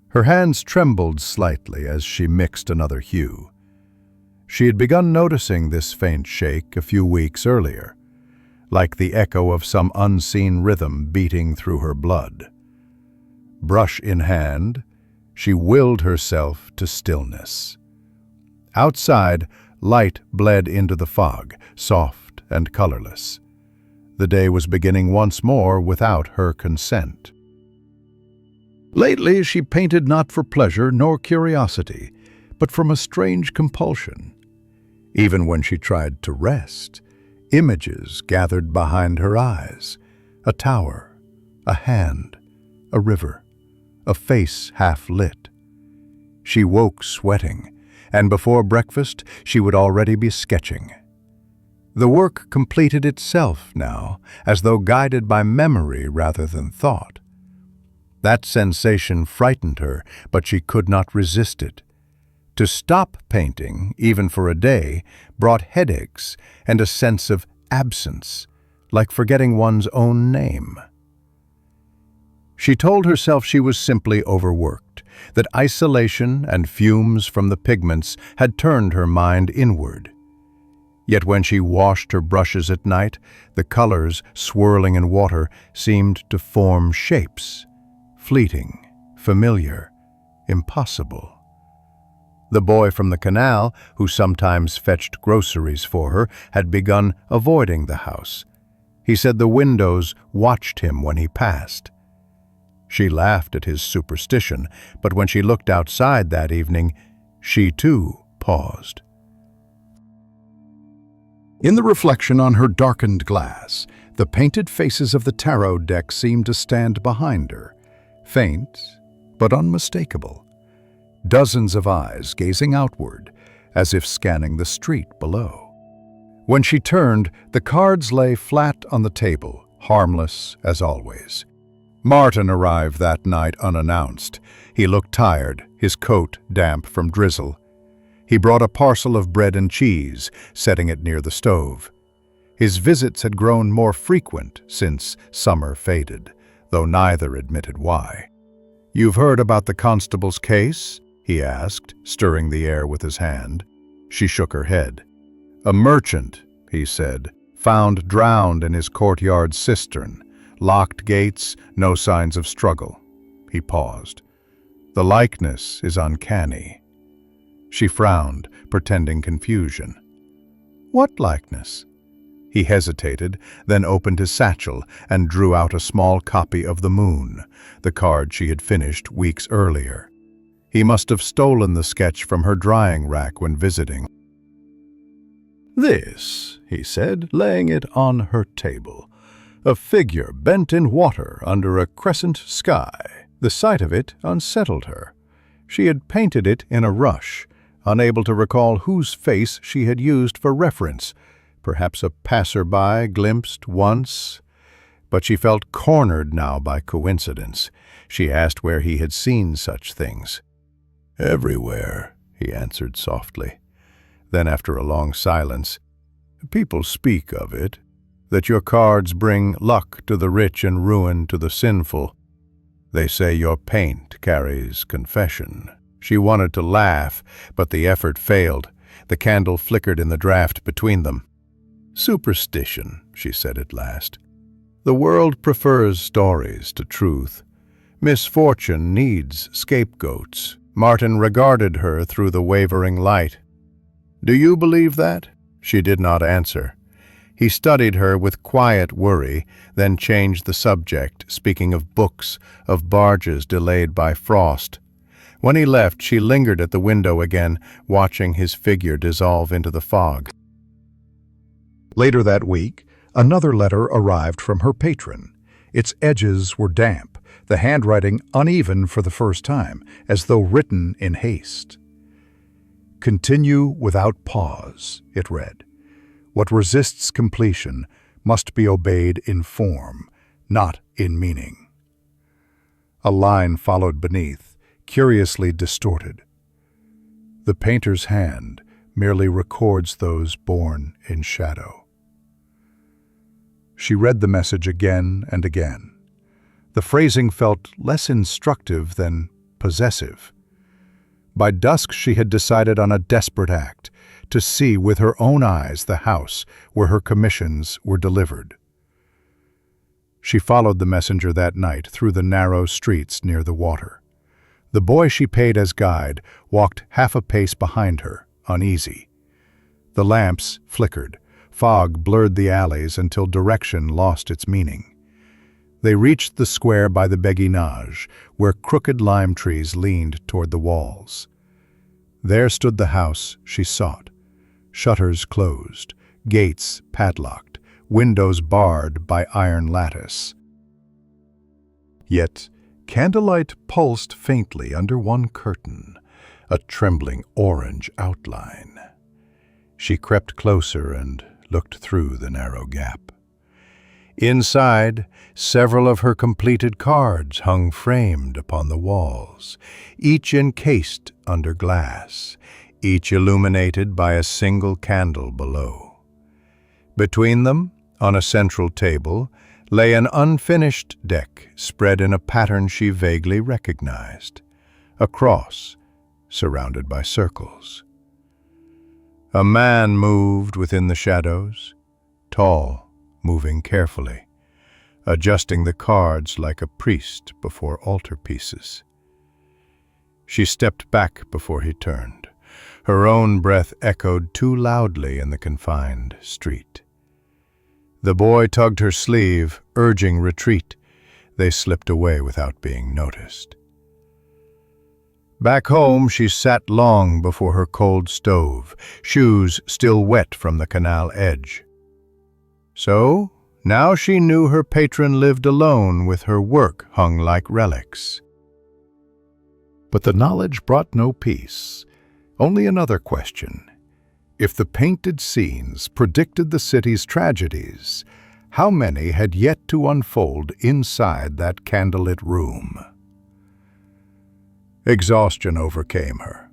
Her hands trembled slightly as she mixed another hue. She had begun noticing this faint shake a few weeks earlier, like the echo of some unseen rhythm beating through her blood. Brush in hand, she willed herself to stillness. Outside, light bled into the fog, soft and colorless. The day was beginning once more without her consent. Lately, she painted not for pleasure nor curiosity, but from a strange compulsion. Even when she tried to rest, images gathered behind her eyes: a tower, a hand, a river, a face half lit. She woke sweating, and before breakfast she would already be sketching. The work completed itself now, as though guided by memory rather than thought. That sensation frightened her, but she could not resist it. To stop painting, even for a day, brought headaches and a sense of absence, like forgetting one's own name. She told herself she was simply overworked, that isolation and fumes from the pigments had turned her mind inward. Yet when she washed her brushes at night, the colors swirling in water seemed to form shapes, fleeting, familiar, impossible. The boy from the canal, who sometimes fetched groceries for her, had begun avoiding the house. He said the windows watched him when he passed. She laughed at his superstition, but when she looked outside that evening, she too paused. In the reflection on her darkened glass, the painted faces of the tarot deck seemed to stand behind her, faint but unmistakable. Dozens of eyes gazing outward, as if scanning the street below. When she turned, the cards lay flat on the table, harmless as always. Martin arrived that night unannounced. He looked tired, his coat damp from drizzle. He brought a parcel of bread and cheese, setting it near the stove. His visits had grown more frequent since summer faded, though neither admitted why. "You've heard about the constable's case?" he asked, stirring the air with his hand. She shook her head. "A merchant," he said, "found drowned in his courtyard cistern. Locked gates, no signs of struggle." He paused. "The likeness is uncanny." She frowned, pretending confusion. "What likeness?" He hesitated, then opened his satchel and drew out a small copy of the Moon, the card she had finished weeks earlier. He must have stolen the sketch from her drying rack when visiting. "This," he said, laying it on her table. "A figure bent in water under a crescent sky." The sight of it unsettled her. She had painted it in a rush, unable to recall whose face she had used for reference. Perhaps a passerby glimpsed once. But she felt cornered now by coincidence. She asked where he had seen such things. "Everywhere," he answered softly. Then, after a long silence, "People speak of it, that your cards bring luck to the rich and ruin to the sinful. They say your paint carries confession." She wanted to laugh, but the effort failed. The candle flickered in the draught between them. "Superstition," she said at last. "The world prefers stories to truth. Misfortune needs scapegoats." Martin regarded her through the wavering light. "Do you believe that?" She did not answer. He studied her with quiet worry, then changed the subject, speaking of books, of barges delayed by frost. When he left, she lingered at the window again, watching his figure dissolve into the fog. Later that week, another letter arrived from her patron. Its edges were damp, the handwriting uneven for the first time, as though written in haste. "Continue without pause," it read. "What resists completion must be obeyed in form, not in meaning." A line followed beneath, curiously distorted. "The painter's hand merely records those born in shadow." She read the message again and again. The phrasing felt less instructive than possessive. By dusk she had decided on a desperate act, to see with her own eyes the house where her commissions were delivered. She followed the messenger that night through the narrow streets near the water. The boy she paid as guide walked half a pace behind her, uneasy. The lamps flickered. Fog blurred the alleys until direction lost its meaning. They reached the square by the Béguinage, where crooked lime trees leaned toward the walls. There stood the house she sought. Shutters closed, gates padlocked, windows barred by iron lattice. Yet candlelight pulsed faintly under one curtain, a trembling orange outline. She crept closer and looked through the narrow gap. Inside, several of her completed cards hung framed upon the walls, each encased under glass, each illuminated by a single candle below. Between them, on a central table, lay an unfinished deck spread in a pattern she vaguely recognized, a cross surrounded by circles. A man moved within the shadows, tall, moving carefully, adjusting the cards like a priest before altarpieces. She stepped back before he turned. Her own breath echoed too loudly in the confined street. The boy tugged her sleeve, urging retreat. They slipped away without being noticed. Back home, she sat long before her cold stove, shoes still wet from the canal edge. So, now she knew her patron lived alone with her work hung like relics. But the knowledge brought no peace, only another question. If the painted scenes predicted the city's tragedies, how many had yet to unfold inside that candlelit room? Exhaustion overcame her.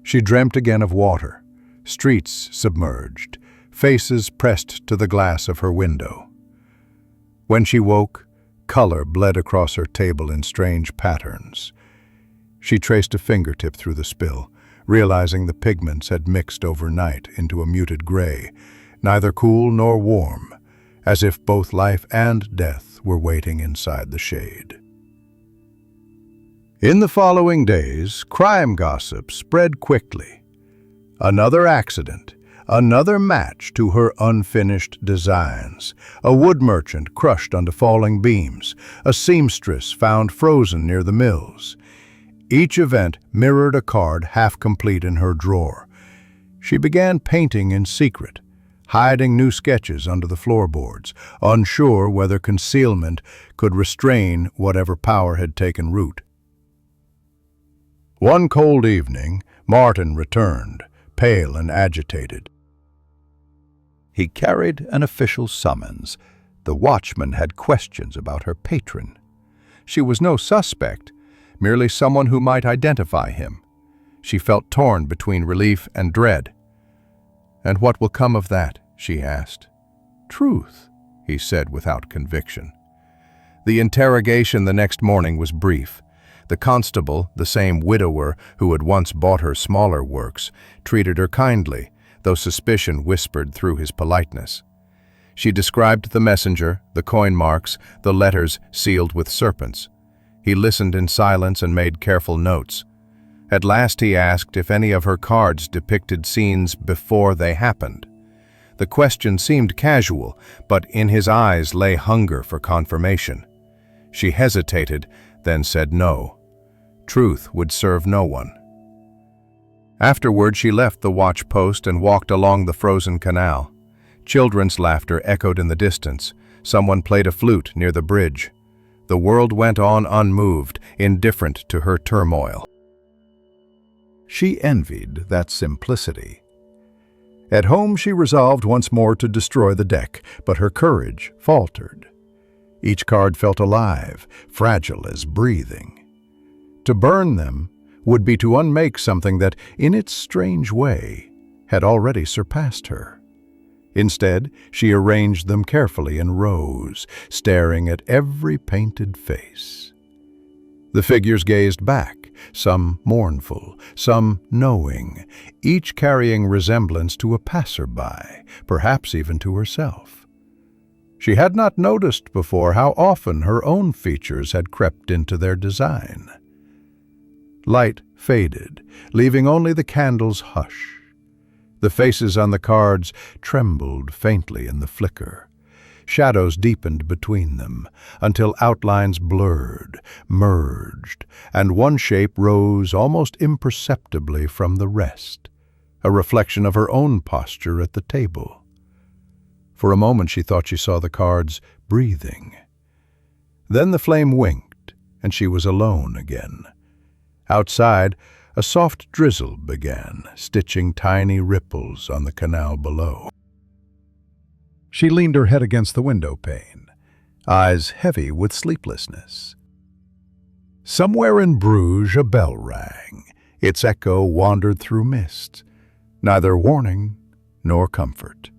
She dreamt again of water, streets submerged, faces pressed to the glass of her window. When she woke, color bled across her table in strange patterns. She traced a fingertip through the spill, realizing the pigments had mixed overnight into a muted gray, neither cool nor warm, as if both life and death were waiting inside the shade. In the following days, crime gossip spread quickly. Another accident, another match to her unfinished designs. A wood merchant crushed under falling beams, a seamstress found frozen near the mills. Each event mirrored a card half complete in her drawer. She began painting in secret, hiding new sketches under the floorboards, unsure whether concealment could restrain whatever power had taken root. One cold evening, Martin returned, pale and agitated. He carried an official summons. The watchman had questions about her patron. She was no suspect, merely someone who might identify him. She felt torn between relief and dread. "And what will come of that?" she asked. "Truth," he said without conviction. The interrogation the next morning was brief. The constable, the same widower who had once bought her smaller works, treated her kindly, though suspicion whispered through his politeness. She described the messenger, the coin marks, the letters sealed with serpents. He listened in silence and made careful notes. At last he asked if any of her cards depicted scenes before they happened. The question seemed casual, but in his eyes lay hunger for confirmation. She hesitated, then said no. Truth would serve no one. Afterward, she left the watch post and walked along the frozen canal. Children's laughter echoed in the distance. Someone played a flute near the bridge. The world went on unmoved, indifferent to her turmoil. She envied that simplicity. At home, she resolved once more to destroy the deck, but her courage faltered. Each card felt alive, fragile as breathing. To burn them would be to unmake something that, in its strange way, had already surpassed her. Instead, she arranged them carefully in rows, staring at every painted face. The figures gazed back, some mournful, some knowing, each carrying resemblance to a passerby, perhaps even to herself. She had not noticed before how often her own features had crept into their design. Light faded, leaving only the candle's hush. The faces on the cards trembled faintly in the flicker. Shadows deepened between them, until outlines blurred, merged, and one shape rose almost imperceptibly from the rest, a reflection of her own posture at the table. For a moment she thought she saw the cards breathing. Then the flame winked, and she was alone again. Outside, a soft drizzle began, stitching tiny ripples on the canal below. She leaned her head against the window pane, eyes heavy with sleeplessness. Somewhere in Bruges a bell rang. Its echo wandered through mist, neither warning nor comfort.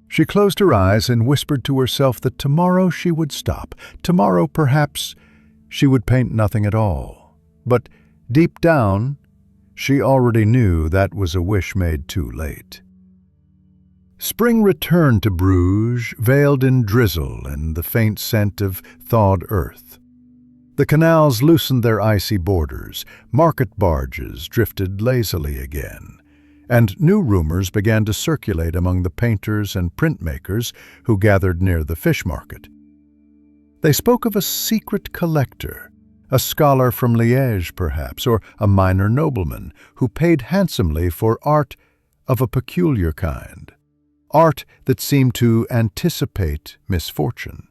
She closed her eyes and whispered to herself that tomorrow she would stop. Tomorrow, perhaps, she would paint nothing at all. But deep down, she already knew that was a wish made too late. Spring returned to Bruges, veiled in drizzle and the faint scent of thawed earth. The canals loosened their icy borders, market barges drifted lazily again, and new rumors began to circulate among the painters and printmakers who gathered near the fish market. They spoke of a secret collector, A scholar from Liège, perhaps, or a minor nobleman who paid handsomely for art of a peculiar kind, art that seemed to anticipate misfortune.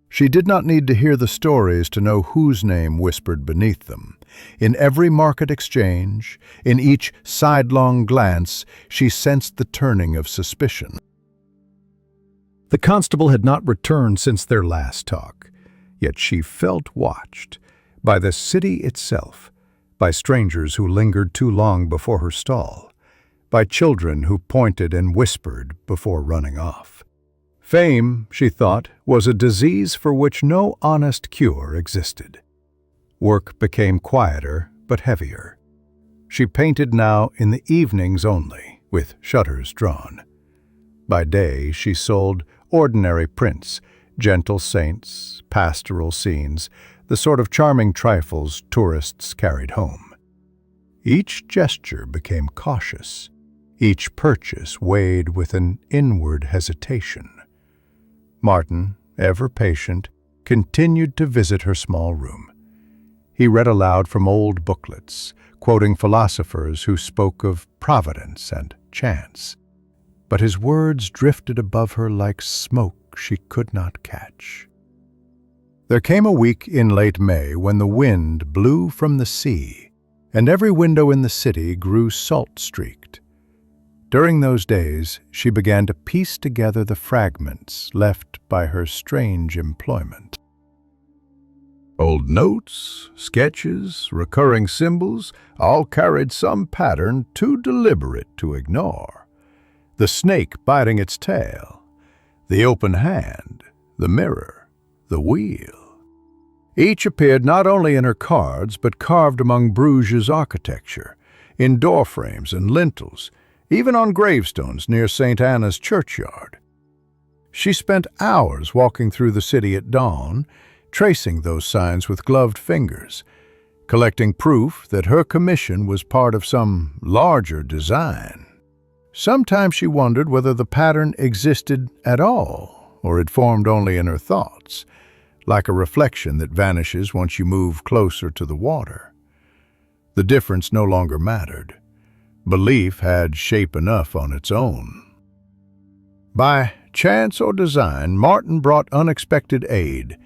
She did not need to hear the stories to know whose name whispered beneath them. In every market exchange, in each sidelong glance, she sensed the turning of suspicion. The constable had not returned since their last talk, yet she felt watched by the city itself, by strangers who lingered too long before her stall, by children who pointed and whispered before running off. Fame, she thought, was a disease for which no honest cure existed. Work became quieter but heavier. She painted now in the evenings only, with shutters drawn. By day she sold ordinary prints, gentle saints, pastoral scenes, the sort of charming trifles tourists carried home. Each gesture became cautious, each purchase weighed with an inward hesitation. Martin, ever patient, continued to visit her small room. He read aloud from old booklets, quoting philosophers who spoke of providence and chance. But his words drifted above her like smoke she could not catch. There came a week in late May when the wind blew from the sea, and every window in the city grew salt-streaked. During those days, she began to piece together the fragments left by her strange employment. Old notes, sketches, recurring symbols, all carried some pattern too deliberate to ignore. The snake biting its tail, the open hand, the mirror, the wheel. Each appeared not only in her cards, but carved among Bruges architecture, in door frames and lintels, even on gravestones near St. Anna's churchyard. She spent hours walking through the city at dawn, tracing those signs with gloved fingers, collecting proof that her commission was part of some larger design. Sometimes she wondered whether the pattern existed at all, or it formed only in her thoughts, like a reflection that vanishes once you move closer to the water. The difference no longer mattered. Belief had shape enough on its own. By chance or design, Martin brought unexpected aid.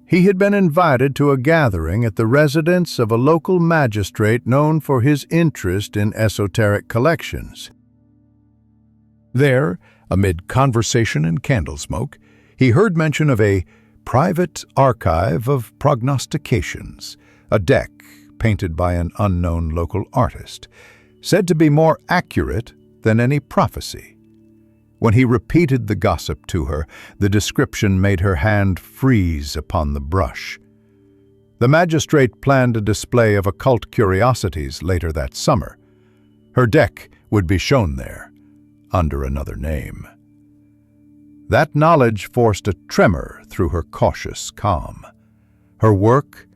He had been invited to a gathering at the residence of a local magistrate known for his interest in esoteric collections. There, amid conversation and candle smoke, he heard mention of a private archive of prognostications, a deck painted by an unknown local artist, said to be more accurate than any prophecy. When he repeated the gossip to her, the description made her hand freeze upon the brush. The magistrate planned a display of occult curiosities later that summer. Her deck would be shown there, under another name. That knowledge forced a tremor through her cautious calm. Her work,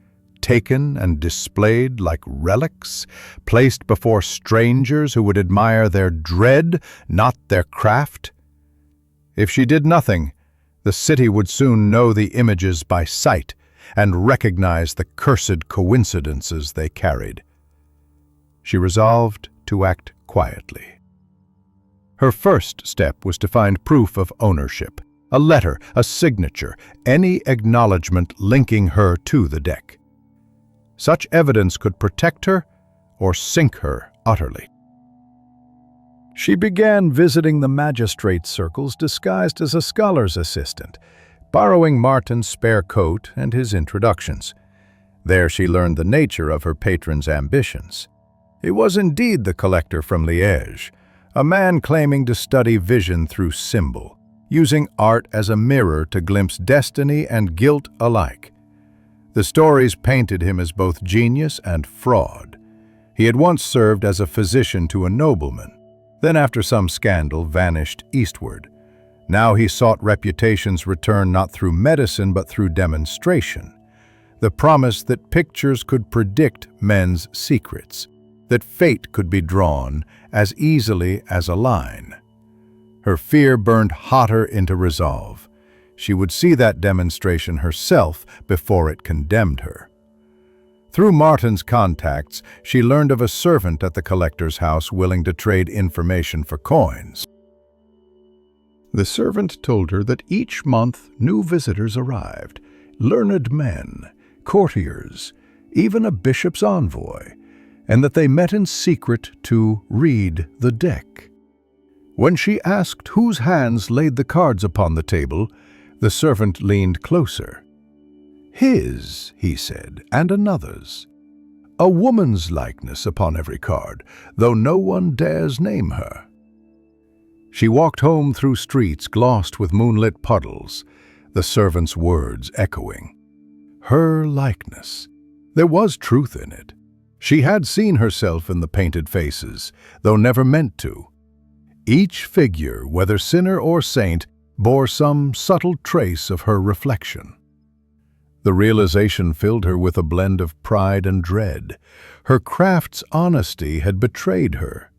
taken and displayed like relics, placed before strangers who would admire their dread, not their craft. If she did nothing, the city would soon know the images by sight and recognize the cursed coincidences they carried. She resolved to act quietly. Her first step was to find proof of ownership, a letter, a signature, any acknowledgement linking her to the deck. Such evidence could protect her or sink her utterly. She began visiting the magistrate's circles disguised as a scholar's assistant, borrowing Martin's spare coat and his introductions. There she learned the nature of her patron's ambitions. He was indeed the collector from Liège, a man claiming to study vision through symbol, using art as a mirror to glimpse destiny and guilt alike. The stories painted him as both genius and fraud. He had once served as a physician to a nobleman, then after some scandal vanished eastward. Now he sought reputation's return not through medicine but through demonstration. The promise that pictures could predict men's secrets, that fate could be drawn as easily as a line. Her fear burned hotter into resolve. She would see that demonstration herself before it condemned her. Through Martin's contacts, she learned of a servant at the collector's house willing to trade information for coins. The servant told her that each month new visitors arrived, learned men, courtiers, even a bishop's envoy, and that they met in secret to read the deck. When she asked whose hands laid the cards upon the table, the servant leaned closer. "His," he said, "and another's. A woman's likeness upon every card, though no one dares name her." She walked home through streets glossed with moonlit puddles, the servant's words echoing. Her likeness. There was truth in it. She had seen herself in the painted faces, though never meant to. Each figure, whether sinner or saint, bore some subtle trace of her reflection. The realization filled her with a blend of pride and dread. Her craft's honesty had betrayed her,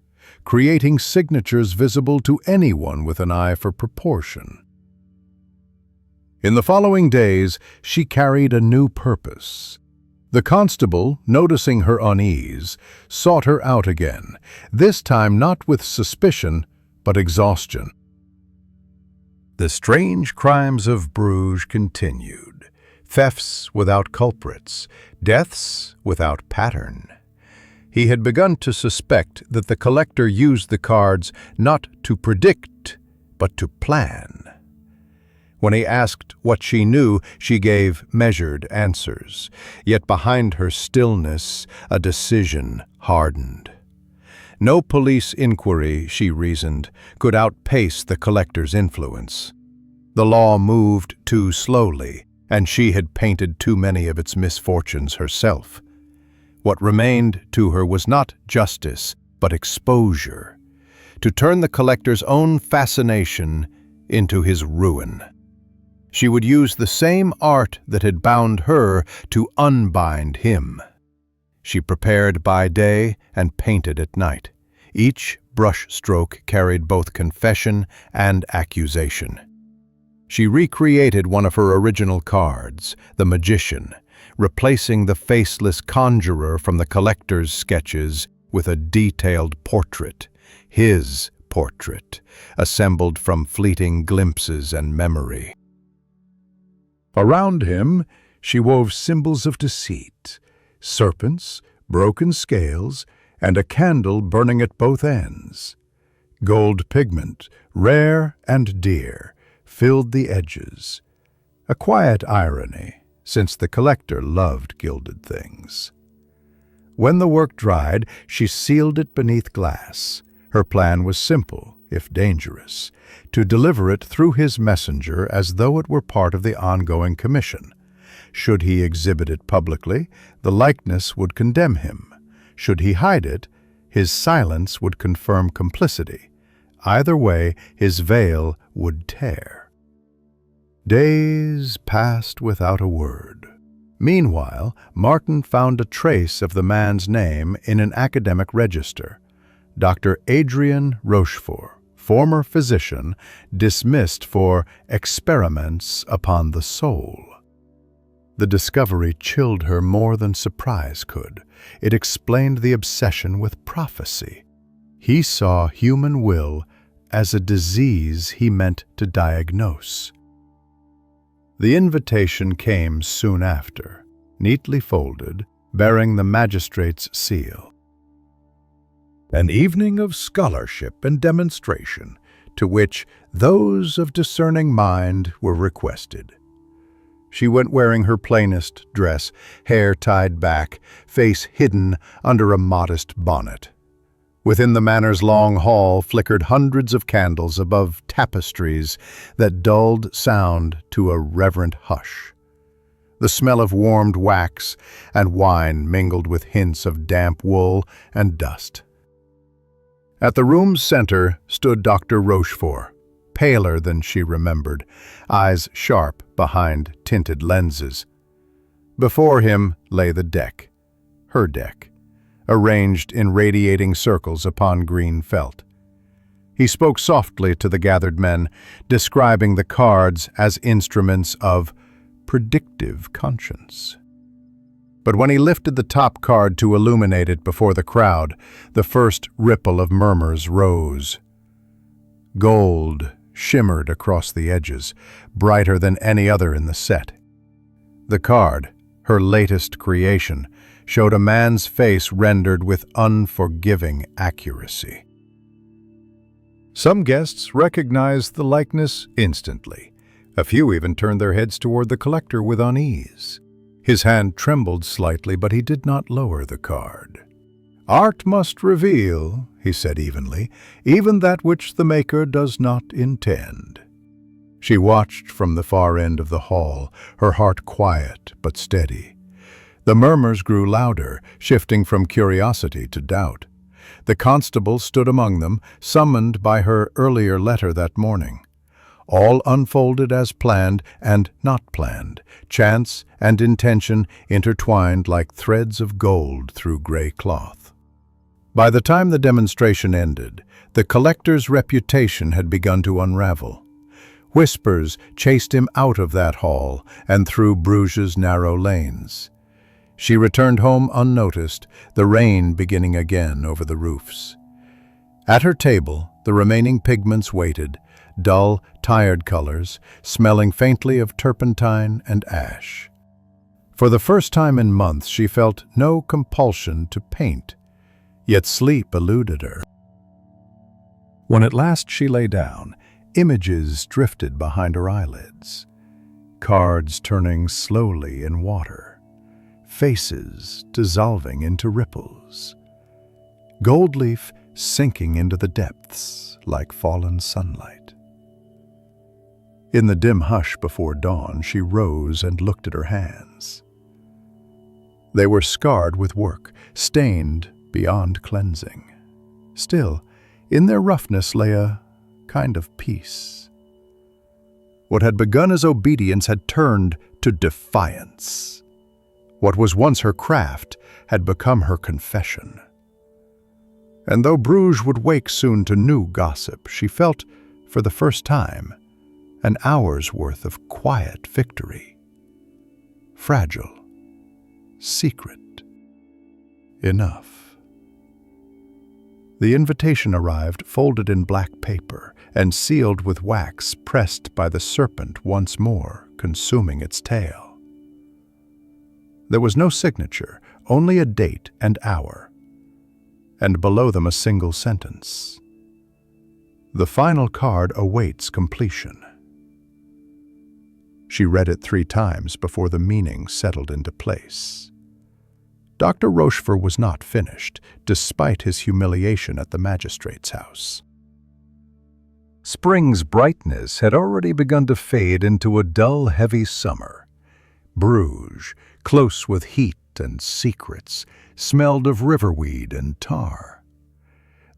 creating signatures visible to anyone with an eye for proportion. In the following days, she carried a new purpose. The constable, noticing her unease, sought her out again, this time not with suspicion, but exhaustion. The strange crimes of Bruges continued. Thefts without culprits, deaths without pattern. He had begun to suspect that the collector used the cards not to predict, but to plan. When he asked what she knew, she gave measured answers, yet behind her stillness a decision hardened. No police inquiry, she reasoned, could outpace the collector's influence. The law moved too slowly, and she had painted too many of its misfortunes herself. What remained to her was not justice, but exposure, to turn the collector's own fascination into his ruin. She would use the same art that had bound her to unbind him. She prepared by day and painted at night. Each brush stroke carried both confession and accusation. She recreated one of her original cards, the magician, replacing the faceless conjurer from the collector's sketches with a detailed portrait, his portrait, assembled from fleeting glimpses and memory. Around him, she wove symbols of deceit, serpents, broken scales, and a candle burning at both ends. Gold pigment, rare and dear, filled the edges. A quiet irony, since the collector loved gilded things. When the work dried, she sealed it beneath glass. Her plan was simple, if dangerous, to deliver it through his messenger as though it were part of the ongoing commission. Should he exhibit it publicly, the likeness would condemn him. Should he hide it, his silence would confirm complicity. Either way, his veil would tear. Days passed without a word. Meanwhile, Martin found a trace of the man's name in an academic register. Dr. Adrien Rochefort, former physician, dismissed for experiments upon the soul. The discovery chilled her more than surprise could. It explained the obsession with prophecy. He saw human will as a disease he meant to diagnose. The invitation came soon after, neatly folded, bearing the magistrate's seal. An evening of scholarship and demonstration, to which those of discerning mind were requested. She went wearing her plainest dress, hair tied back, face hidden under a modest bonnet. Within the manor's long hall flickered hundreds of candles above tapestries that dulled sound to a reverent hush. The smell of warmed wax and wine mingled with hints of damp wool and dust. At the room's center stood Dr. Rochefort, paler than she remembered, eyes sharp behind tinted lenses. Before him lay the deck, her deck, arranged in radiating circles upon green felt. He spoke softly to the gathered men, describing the cards as instruments of predictive conscience. But when he lifted the top card to illuminate it before the crowd, the first ripple of murmurs rose. Gold shimmered across the edges, brighter than any other in the set. The card, her latest creation, showed a man's face rendered with unforgiving accuracy. Some guests recognized the likeness instantly. A few even turned their heads toward the collector with unease. His hand trembled slightly, but he did not lower the card. "Art must reveal," he said evenly, "even that which the maker does not intend." She watched from the far end of the hall, her heart quiet but steady. The murmurs grew louder, shifting from curiosity to doubt. The constable stood among them, summoned by her earlier letter that morning. All unfolded as planned and not planned, chance and intention intertwined like threads of gold through gray cloth. By the time the demonstration ended, the collector's reputation had begun to unravel. Whispers chased him out of that hall and through Bruges' narrow lanes. She returned home unnoticed, the rain beginning again over the roofs. At her table, the remaining pigments waited, dull, tired colors, smelling faintly of turpentine and ash. For the first time in months, she felt no compulsion to paint, yet sleep eluded her. When at last she lay down, images drifted behind her eyelids, cards turning slowly in water, faces dissolving into ripples, gold leaf sinking into the depths like fallen sunlight. In the dim hush before dawn, she rose and looked at her hands. They were scarred with work, stained beyond cleansing. Still, in their roughness lay a kind of peace. What had begun as obedience had turned to defiance. What was once her craft had become her confession. And though Bruges would wake soon to new gossip, she felt, for the first time, an hour's worth of quiet victory. Fragile, secret, enough. The invitation arrived, folded in black paper and sealed with wax pressed by the serpent once more, consuming its tail. There was no signature, only a date and hour, and below them a single sentence. The final card awaits completion. She read it 3 times before the meaning settled into place. Dr. Rochefort was not finished, despite his humiliation at the magistrate's house. Spring's brightness had already begun to fade into a dull, heavy summer. Bruges, close with heat and secrets, smelled of riverweed and tar.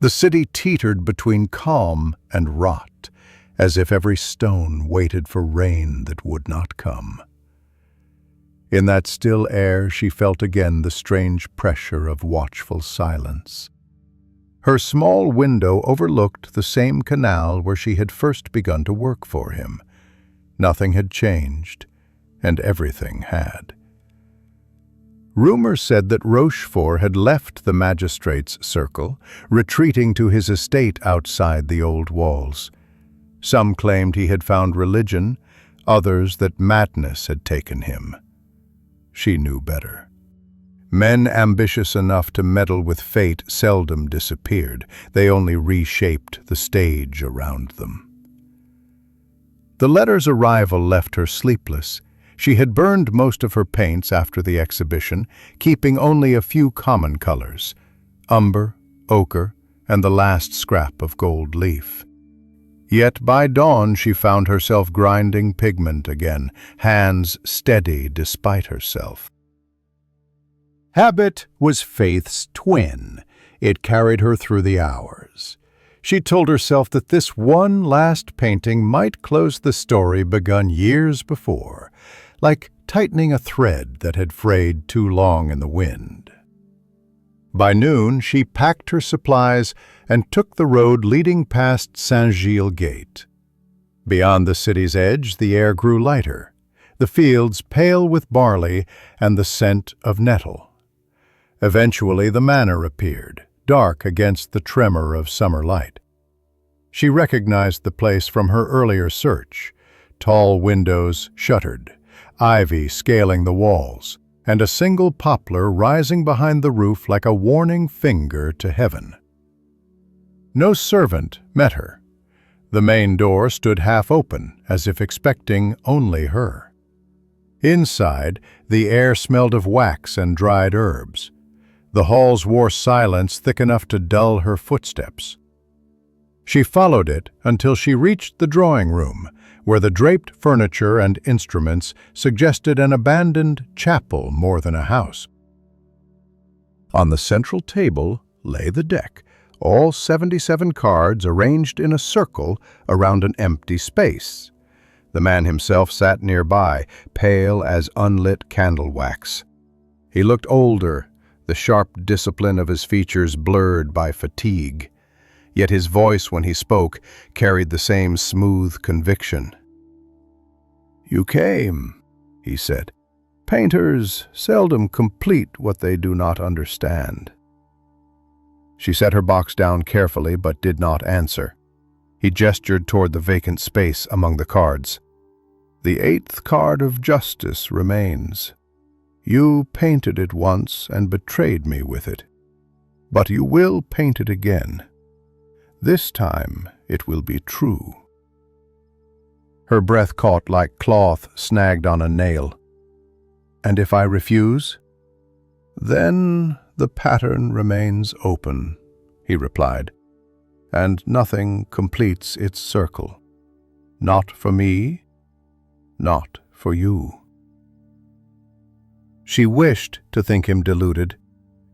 The city teetered between calm and rot, as if every stone waited for rain that would not come. In that still air she felt again the strange pressure of watchful silence. Her small window overlooked the same canal where she had first begun to work for him. Nothing had changed, and everything had. Rumor said that Rochefort had left the magistrate's circle, retreating to his estate outside the old walls. Some claimed he had found religion, others that madness had taken him. She knew better. Men ambitious enough to meddle with fate seldom disappeared. They only reshaped the stage around them. The letter's arrival left her sleepless. She had burned most of her paints after the exhibition, keeping only a few common colors: umber, ochre, and the last scrap of gold leaf. Yet by dawn she found herself grinding pigment again, hands steady despite herself. Habit was faith's twin. It carried her through the hours. She told herself that this one last painting might close the story begun years before, like tightening a thread that had frayed too long in the wind. By noon, she packed her supplies and took the road leading past Saint-Gilles Gate. Beyond the city's edge, the air grew lighter. the fields pale with barley and the scent of nettle. Eventually the manor appeared, dark against the tremor of summer light. She recognized the place from her earlier search, tall windows shuttered, ivy scaling the walls, and a single poplar rising behind the roof like a warning finger to heaven. No servant met her. The main door stood half open, as if expecting only her. Inside, the air smelled of wax and dried herbs. The halls wore silence thick enough to dull her footsteps. She followed it until she reached the drawing room, where the draped furniture and instruments suggested an abandoned chapel more than a house. On the central table lay the deck, all 77 cards arranged in a circle around an empty space. The man himself sat nearby, pale as unlit candle wax. He looked older, the sharp discipline of his features blurred by fatigue. Yet his voice, when he spoke, carried the same smooth conviction. "You came," he said. "Painters seldom complete what they do not understand." She set her box down carefully but did not answer. He gestured toward the vacant space among the cards. "The 8th card of justice remains. You painted it once and betrayed me with it. But you will paint it again. This time it will be true." Her breath caught like cloth snagged on a nail. "And if I refuse?" "Then the pattern remains open," he replied, "and nothing completes its circle. Not for me, not for you." She wished to think him deluded,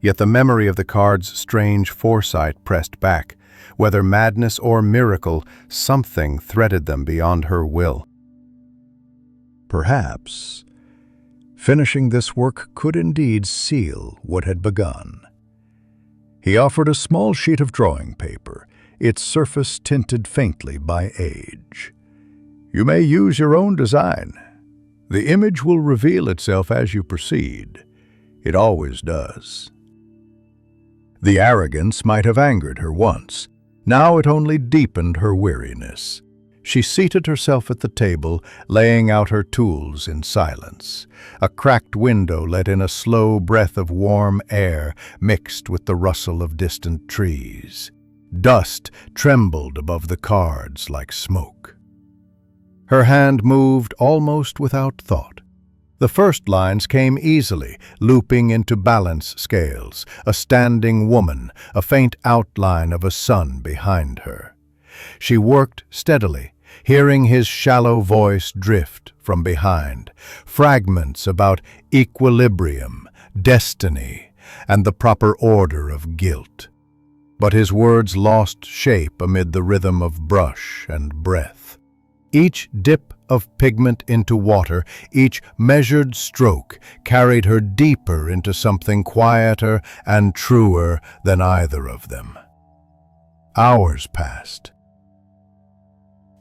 yet the memory of the card's strange foresight pressed back. Whether madness or miracle, something threaded them beyond her will. Perhaps finishing this work could indeed seal what had begun. He offered a small sheet of drawing paper, its surface tinted faintly by age. "You may use your own design. The image will reveal itself as you proceed. It always does." The arrogance might have angered her once. Now it only deepened her weariness. She seated herself at the table, laying out her tools in silence. A cracked window let in a slow breath of warm air mixed with the rustle of distant trees. Dust trembled above the cards like smoke. Her hand moved almost without thought. The first lines came easily, looping into balance scales, a standing woman, a faint outline of a sun behind her. She worked steadily, hearing his shallow voice drift from behind, fragments about equilibrium, destiny, and the proper order of guilt. But his words lost shape amid the rhythm of brush and breath. Each dip of pigment into water, each measured stroke, carried her deeper into something quieter and truer than either of them. Hours passed.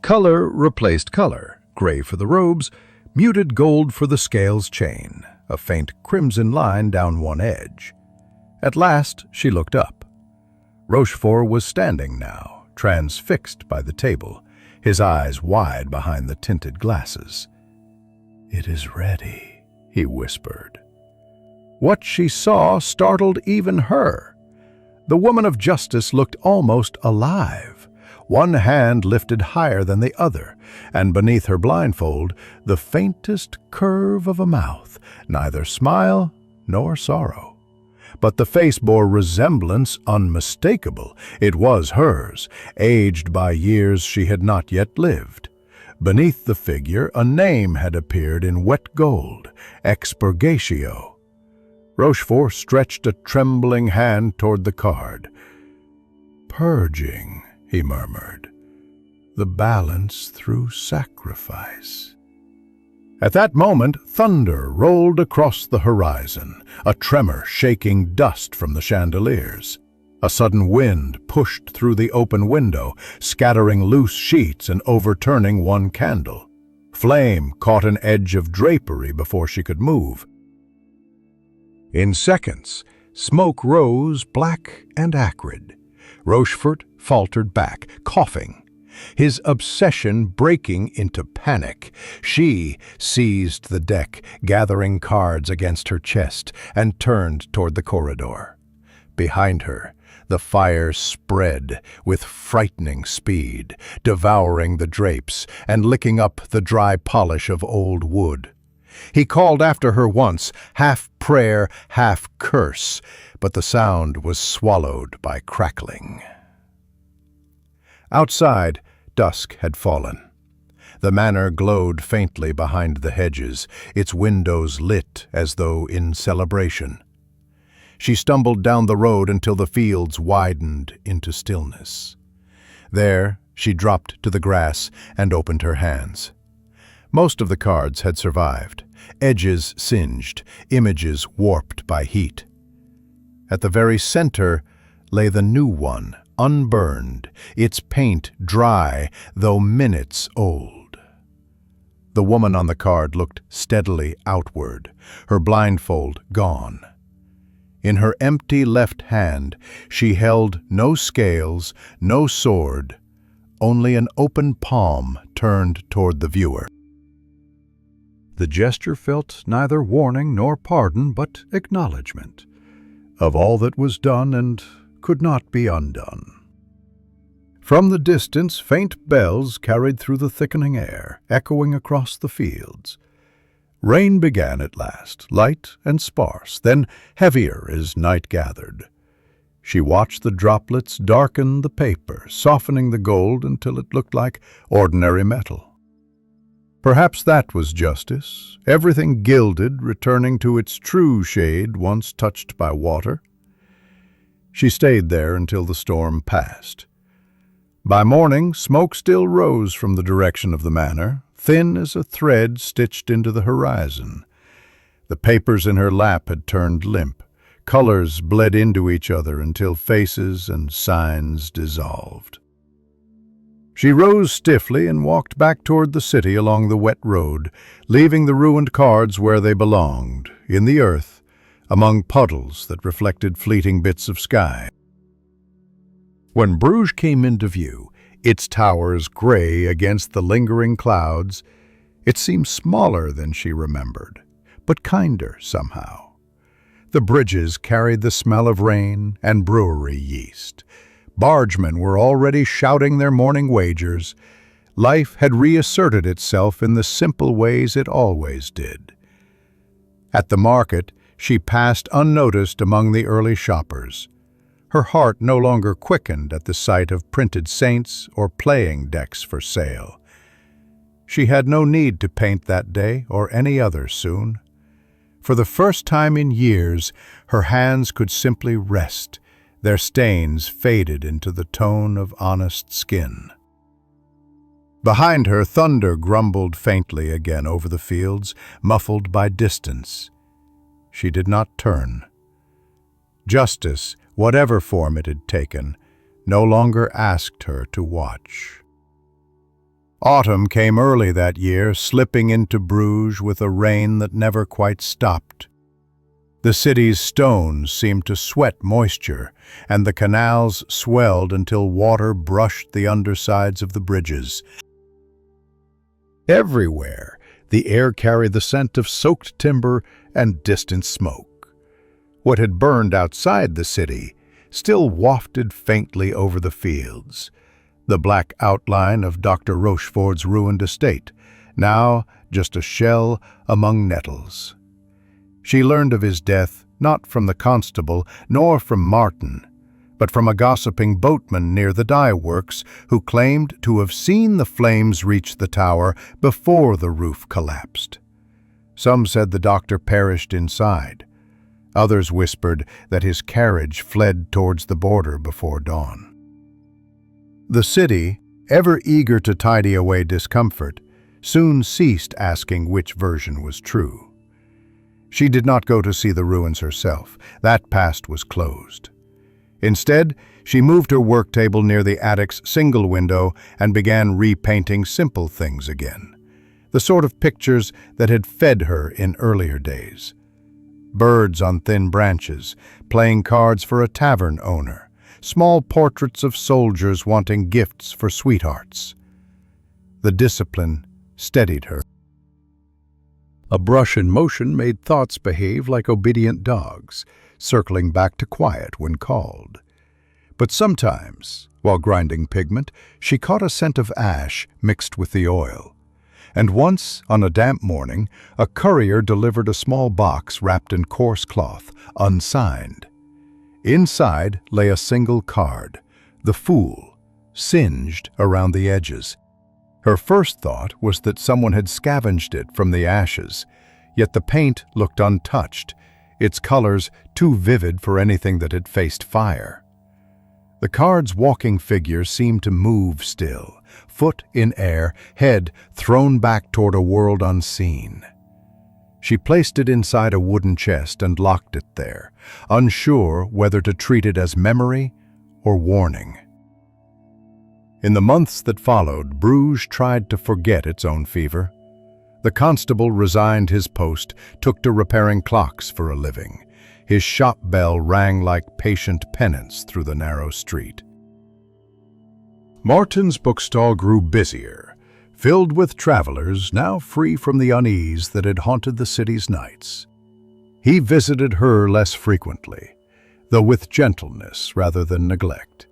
Color replaced color, gray for the robes, muted gold for the scales chain, a faint crimson line down one edge. At last she looked up. Rochefort was standing now, transfixed by the table, his eyes wide behind the tinted glasses. "It is ready," he whispered. What she saw startled even her. The woman of justice looked almost alive, one hand lifted higher than the other, and beneath her blindfold, the faintest curve of a mouth, neither smile nor sorrow. But the face bore resemblance unmistakable. It was hers, aged by years she had not yet lived. Beneath the figure, a name had appeared in wet gold, Expurgatio. Rochefort stretched a trembling hand toward the card. "Purging," he murmured, "the balance through sacrifice." At that moment, thunder rolled across the horizon, a tremor shaking dust from the chandeliers. A sudden wind pushed through the open window, scattering loose sheets and overturning one candle. Flame caught an edge of drapery before she could move. In seconds, smoke rose black and acrid. Rochefort faltered back, coughing, his obsession breaking into panic. She seized the deck, gathering cards against her chest, and turned toward the corridor. Behind her, the fire spread with frightening speed, devouring the drapes and licking up the dry polish of old wood. He called after her once, half prayer, half curse, but the sound was swallowed by crackling. Outside, dusk had fallen. The manor glowed faintly behind the hedges, its windows lit as though in celebration. She stumbled down the road until the fields widened into stillness. There, she dropped to the grass and opened her hands. Most of the cards had survived, edges singed, images warped by heat. At the very center lay the new one, unburned, its paint dry, though minutes old. The woman on the card looked steadily outward, her blindfold gone. In her empty left hand, she held no scales, no sword, only an open palm turned toward the viewer. The gesture felt neither warning nor pardon, but acknowledgment of all that was done and could not be undone. From the distance, faint bells carried through the thickening air, echoing across the fields. Rain began at last, light and sparse, then heavier as night gathered. She watched the droplets darken the paper, softening the gold until it looked like ordinary metal. Perhaps that was justice, everything gilded, returning to its true shade once touched by water. She stayed there until the storm passed. By morning, smoke still rose from the direction of the manor, thin as a thread stitched into the horizon. The papers in her lap had turned limp. Colors bled into each other until faces and signs dissolved. She rose stiffly and walked back toward the city along the wet road, leaving the ruined cards where they belonged, in the earth, among puddles that reflected fleeting bits of sky. When Bruges came into view, its towers gray against the lingering clouds, it seemed smaller than she remembered, but kinder somehow. The bridges carried the smell of rain and brewery yeast. Bargemen were already shouting their morning wagers. Life had reasserted itself in the simple ways it always did. At the market, she passed unnoticed among the early shoppers. Her heart no longer quickened at the sight of printed saints or playing decks for sale. She had no need to paint that day or any other soon. For the first time in years, her hands could simply rest, their stains faded into the tone of honest skin. Behind her, thunder grumbled faintly again over the fields, muffled by distance. She did not turn. Justice, whatever form it had taken, no longer asked her to watch. Autumn came early that year, slipping into Bruges with a rain that never quite stopped. The city's stones seemed to sweat moisture, and the canals swelled until water brushed the undersides of the bridges. Everywhere, the air carried the scent of soaked timber and distant smoke. What had burned outside the city still wafted faintly over the fields, the black outline of Dr. Rochefort's ruined estate, now just a shell among nettles. She learned of his death not from the constable nor from Martin, but from a gossiping boatman near the dye works who claimed to have seen the flames reach the tower before the roof collapsed. Some said the doctor perished inside. Others whispered that his carriage fled towards the border before dawn. The city, ever eager to tidy away discomfort, soon ceased asking which version was true. She did not go to see the ruins herself. That past was closed. Instead, she moved her work table near the attic's single window and began repainting simple things again. the sort of pictures that had fed her in earlier days. Birds on thin branches, playing cards for a tavern owner, small portraits of soldiers wanting gifts for sweethearts. The discipline steadied her. A brush in motion made thoughts behave like obedient dogs, circling back to quiet when called. But sometimes, while grinding pigment, she caught a scent of ash mixed with the oil. And once, on a damp morning, a courier delivered a small box wrapped in coarse cloth, unsigned. Inside lay a single card, the Fool, singed around the edges. Her first thought was that someone had scavenged it from the ashes, yet the paint looked untouched, its colors too vivid for anything that had faced fire. The card's walking figure seemed to move still, foot in air, head thrown back toward a world unseen. She placed it inside a wooden chest and locked it there, unsure whether to treat it as memory or warning. In the months that followed, Bruges tried to forget its own fever. The constable resigned his post, took to repairing clocks for a living. His shop bell rang like patient penance through the narrow street. Martin's bookstall grew busier, filled with travelers now free from the unease that had haunted the city's nights. He visited her less frequently, though with gentleness rather than neglect.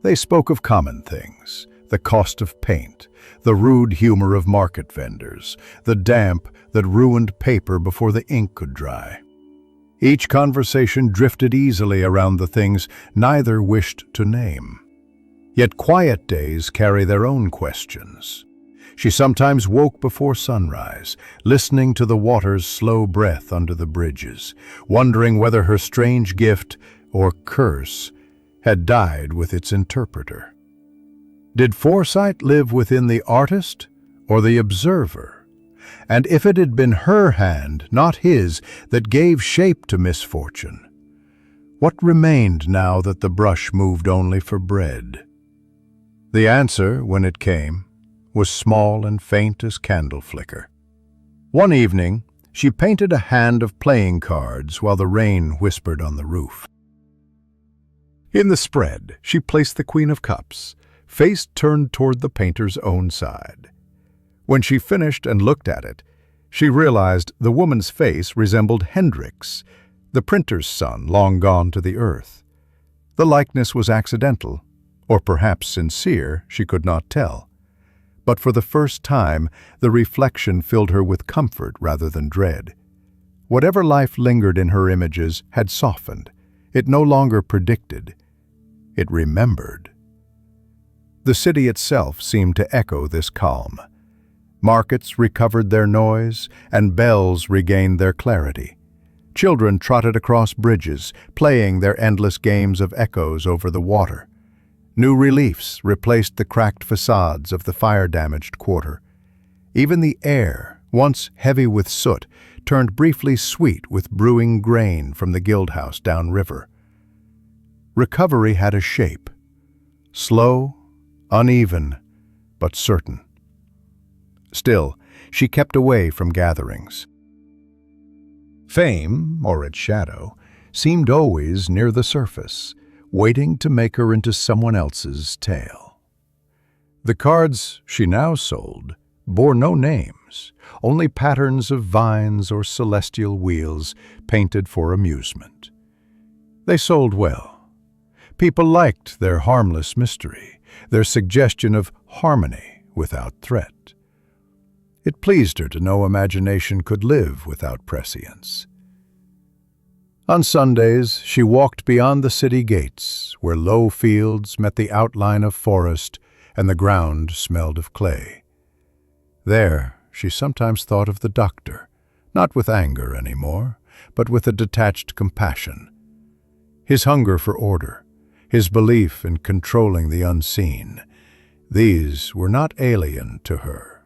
They spoke of common things, the cost of paint, the rude humor of market vendors, the damp that ruined paper before the ink could dry. Each conversation drifted easily around the things neither wished to name. Yet quiet days carry their own questions. She sometimes woke before sunrise, listening to the water's slow breath under the bridges, wondering whether her strange gift, or curse, had died with its interpreter. Did foresight live within the artist or the observer? And if it had been her hand, not his, that gave shape to misfortune, what remained now that the brush moved only for bread? The answer, when it came, was small and faint as candle flicker. One evening, she painted a hand of playing cards while the rain whispered on the roof. In the spread, she placed the Queen of Cups, face turned toward the painter's own side. When she finished and looked at it, she realized the woman's face resembled Hendrik's, the printer's son long gone to the earth. The likeness was accidental, or perhaps sincere, she could not tell. But for the first time, the reflection filled her with comfort rather than dread. Whatever life lingered in her images had softened. It no longer predicted. It remembered. The city itself seemed to echo this calm. Markets recovered their noise, and bells regained their clarity. Children trotted across bridges, playing their endless games of echoes over the water. New reliefs replaced the cracked facades of the fire-damaged quarter. Even the air, once heavy with soot, turned briefly sweet with brewing grain from the guildhouse downriver. Recovery had a shape, slow, uneven, but certain. Still, she kept away from gatherings. Fame, or its shadow, seemed always near the surface, waiting to make her into someone else's tale. The cards she now sold bore no names, only patterns of vines or celestial wheels painted for amusement. They sold well. People liked their harmless mystery, their suggestion of harmony without threat. It pleased her to know imagination could live without prescience. On Sundays, she walked beyond the city gates, where low fields met the outline of forest and the ground smelled of clay. There, she sometimes thought of the doctor, not with anger anymore, but with a detached compassion. His hunger for order, his belief in controlling the unseen, these were not alien to her.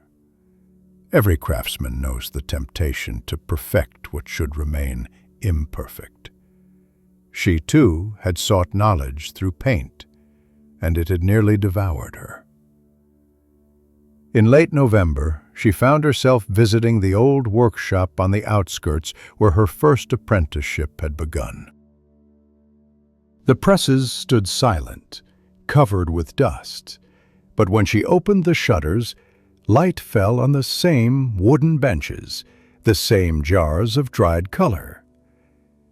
Every craftsman knows the temptation to perfect what should remain imperfect. She, too, had sought knowledge through paint, and it had nearly devoured her. In late November, she found herself visiting the old workshop on the outskirts where her first apprenticeship had begun. The presses stood silent, covered with dust, but when she opened the shutters, light fell on the same wooden benches, the same jars of dried color.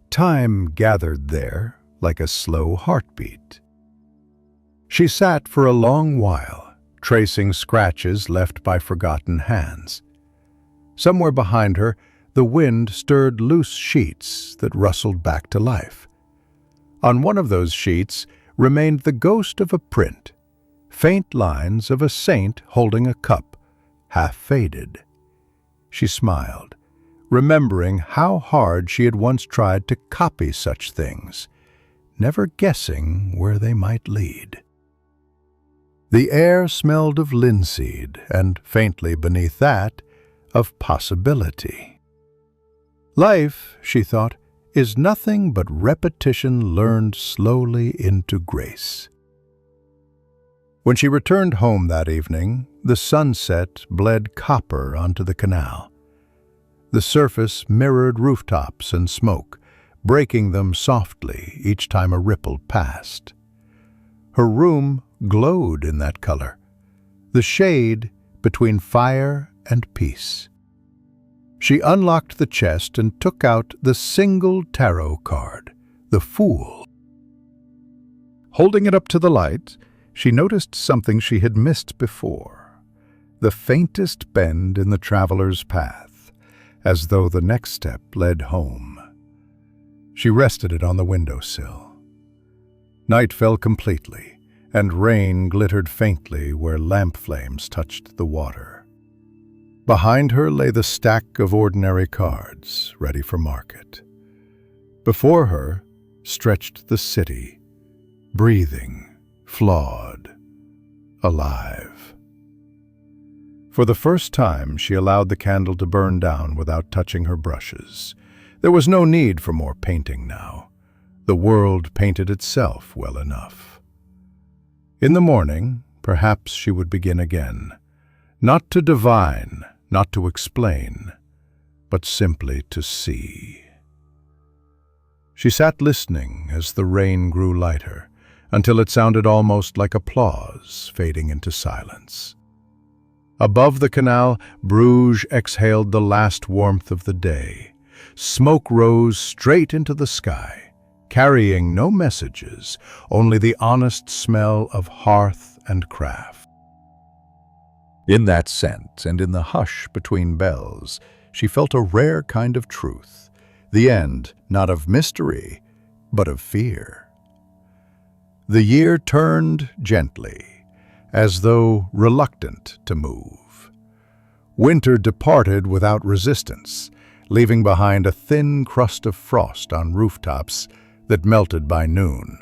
Time gathered there like a slow heartbeat. She sat for a long while, tracing scratches left by forgotten hands. Somewhere behind her, the wind stirred loose sheets that rustled back to life. On one of those sheets remained the ghost of a print, faint lines of a saint holding a cup, half faded. She smiled, remembering how hard she had once tried to copy such things, never guessing where they might lead. The air smelled of linseed, and faintly beneath that, of possibility. Life, she thought, is nothing but repetition learned slowly into grace. When she returned home that evening, the sunset bled copper onto the canal. The surface mirrored rooftops and smoke, breaking them softly each time a ripple passed. Her room glowed in that color, the shade between fire and peace. She unlocked the chest and took out the single tarot card, the Fool. Holding it up to the light, she noticed something she had missed before, the faintest bend in the traveler's path, as though the next step led home. She rested it on the windowsill. Night fell completely, and rain glittered faintly where lamp flames touched the water. Behind her lay the stack of ordinary cards, ready for market. Before her stretched the city, breathing, flawed, alive. For the first time, she allowed the candle to burn down without touching her brushes. There was no need for more painting now. The world painted itself well enough. In the morning, perhaps she would begin again, not to divine, not to explain, but simply to see. She sat listening as the rain grew lighter, until it sounded almost like applause fading into silence. Above the canal, Bruges exhaled the last warmth of the day. Smoke rose straight into the sky, carrying no messages, only the honest smell of hearth and craft. In that scent and in the hush between bells, she felt a rare kind of truth, the end not of mystery, but of fear. The year turned gently, as though reluctant to move. Winter departed without resistance, leaving behind a thin crust of frost on rooftops that melted by noon.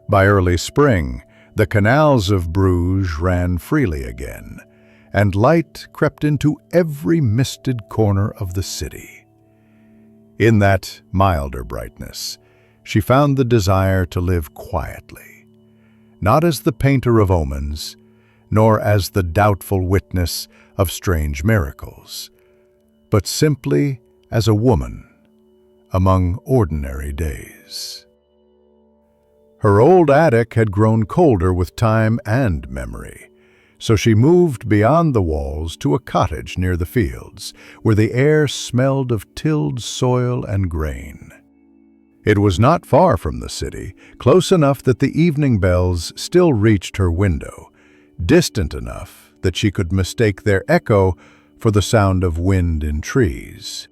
By early spring, the canals of Bruges ran freely again, and light crept into every misted corner of the city. In that milder brightness, she found the desire to live quietly, not as the painter of omens, nor as the doubtful witness of strange miracles, but simply as a woman among ordinary days. Her old attic had grown colder with time and memory, so she moved beyond the walls to a cottage near the fields, where the air smelled of tilled soil and grain. It was not far from the city, close enough that the evening bells still reached her window, distant enough that she could mistake their echo for the sound of wind in trees.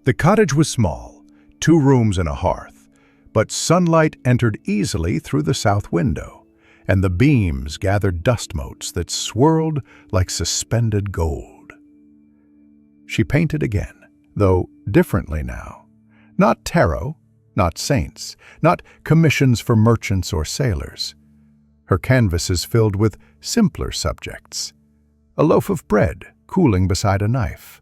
The cottage was small, 2 rooms and a hearth, but sunlight entered easily through the south window, and the beams gathered dust motes that swirled like suspended gold. She painted again, though differently now. Not tarot, not saints, not commissions for merchants or sailors. Her canvases filled with simpler subjects. A loaf of bread cooling beside a knife.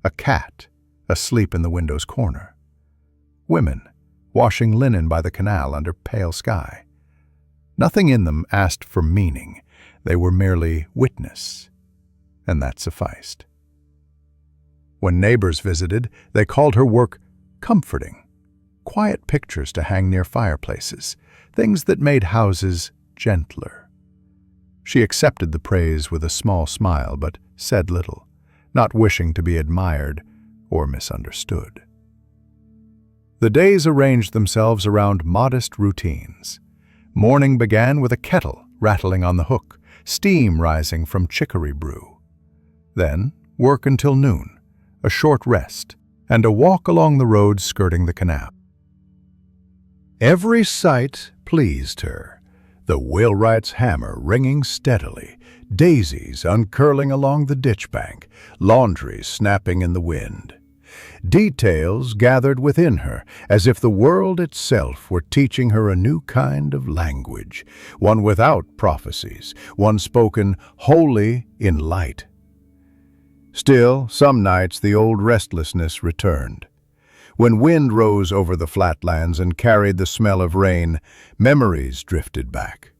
A cat asleep in the window's corner. Women washing linen by the canal under pale sky. Nothing in them asked for meaning. They were merely witness, and that sufficed. When neighbors visited, they called her work comforting. Quiet pictures to hang near fireplaces, things that made houses gentler. She accepted the praise with a small smile, but said little, not wishing to be admired or misunderstood. The days arranged themselves around modest routines. Morning began with a kettle rattling on the hook, steam rising from chicory brew. Then work until noon, a short rest, and a walk along the road skirting the canal. Every sight pleased her. The wheelwright's hammer ringing steadily, daisies uncurling along the ditch bank, laundry snapping in the wind. Details gathered within her, as if the world itself were teaching her a new kind of language, one without prophecies, one spoken wholly in light. Still, some nights the old restlessness returned. When wind rose over the flatlands and carried the smell of rain, memories drifted back.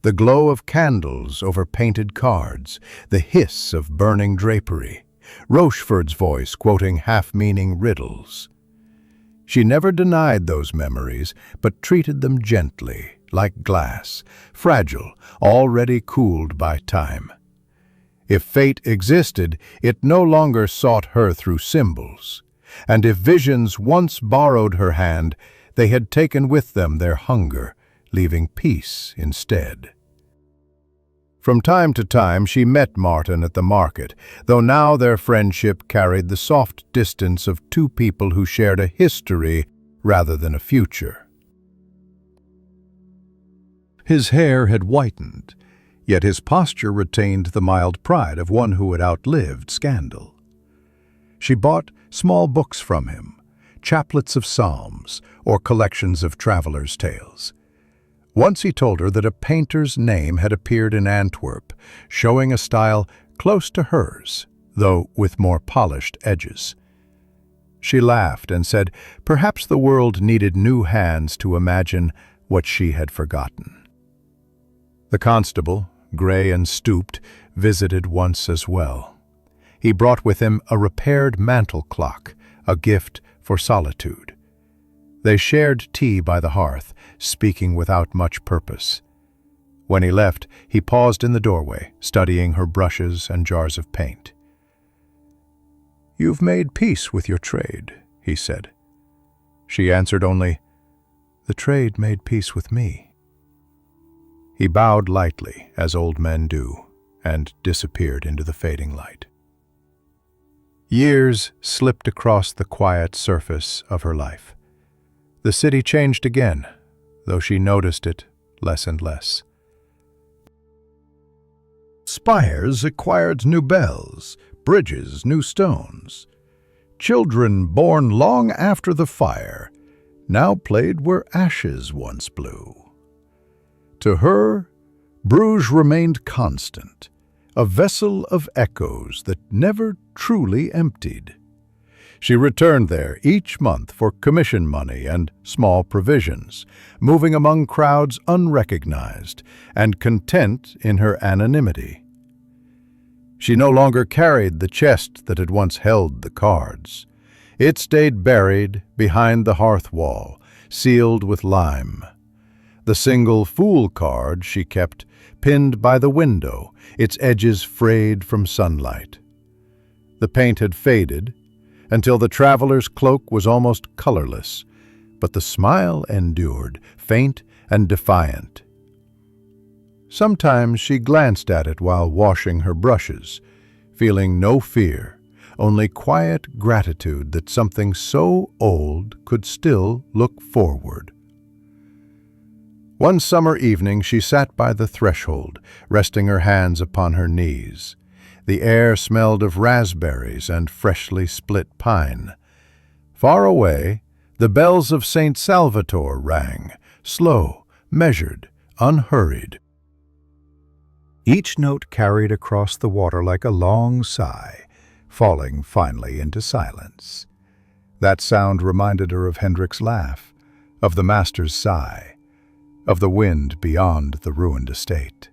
The glow of candles over painted cards, the hiss of burning drapery, Rocheford's voice quoting half-meaning riddles. She never denied those memories, but treated them gently, like glass, fragile, already cooled by time. If fate existed, it no longer sought her through symbols. And if visions once borrowed her hand, they had taken with them their hunger, leaving peace instead. From time to time she met Martin at the market, though now their friendship carried the soft distance of two people who shared a history rather than a future. His hair had whitened, yet his posture retained the mild pride of one who had outlived scandal. She bought small books from him, chaplets of psalms or collections of travelers' tales. Once he told her that a painter's name had appeared in Antwerp, showing a style close to hers, though with more polished edges. She laughed and said perhaps the world needed new hands to imagine what she had forgotten. The constable, gray and stooped, visited once as well. He brought with him a repaired mantel clock, a gift for solitude. They shared tea by the hearth, speaking without much purpose. When he left, he paused in the doorway, studying her brushes and jars of paint. "You've made peace with your trade," he said. She answered only, "The trade made peace with me." He bowed lightly, as old men do, and disappeared into the fading light. Years slipped across the quiet surface of her life. The city changed again, though she noticed it less and less. Spires acquired new bells, bridges new stones. Children born long after the fire now played where ashes once blew. To her, Bruges remained constant, a vessel of echoes that never truly emptied. She returned there each month for commission money and small provisions, moving among crowds unrecognized and content in her anonymity. She no longer carried the chest that had once held the cards. It stayed buried behind the hearth wall, sealed with lime. The single fool card she kept pinned by the window, its edges frayed from sunlight. The paint had faded, until the traveler's cloak was almost colorless, but the smile endured, faint and defiant. Sometimes she glanced at it while washing her brushes, feeling no fear, only quiet gratitude that something so old could still look forward. One summer evening she sat by the threshold, resting her hands upon her knees. The air smelled of raspberries and freshly split pine. Far away, the bells of St. Salvator rang, slow, measured, unhurried. Each note carried across the water like a long sigh, falling finally into silence. That sound reminded her of Hendrik's laugh, of the master's sigh, of the wind beyond the ruined estate.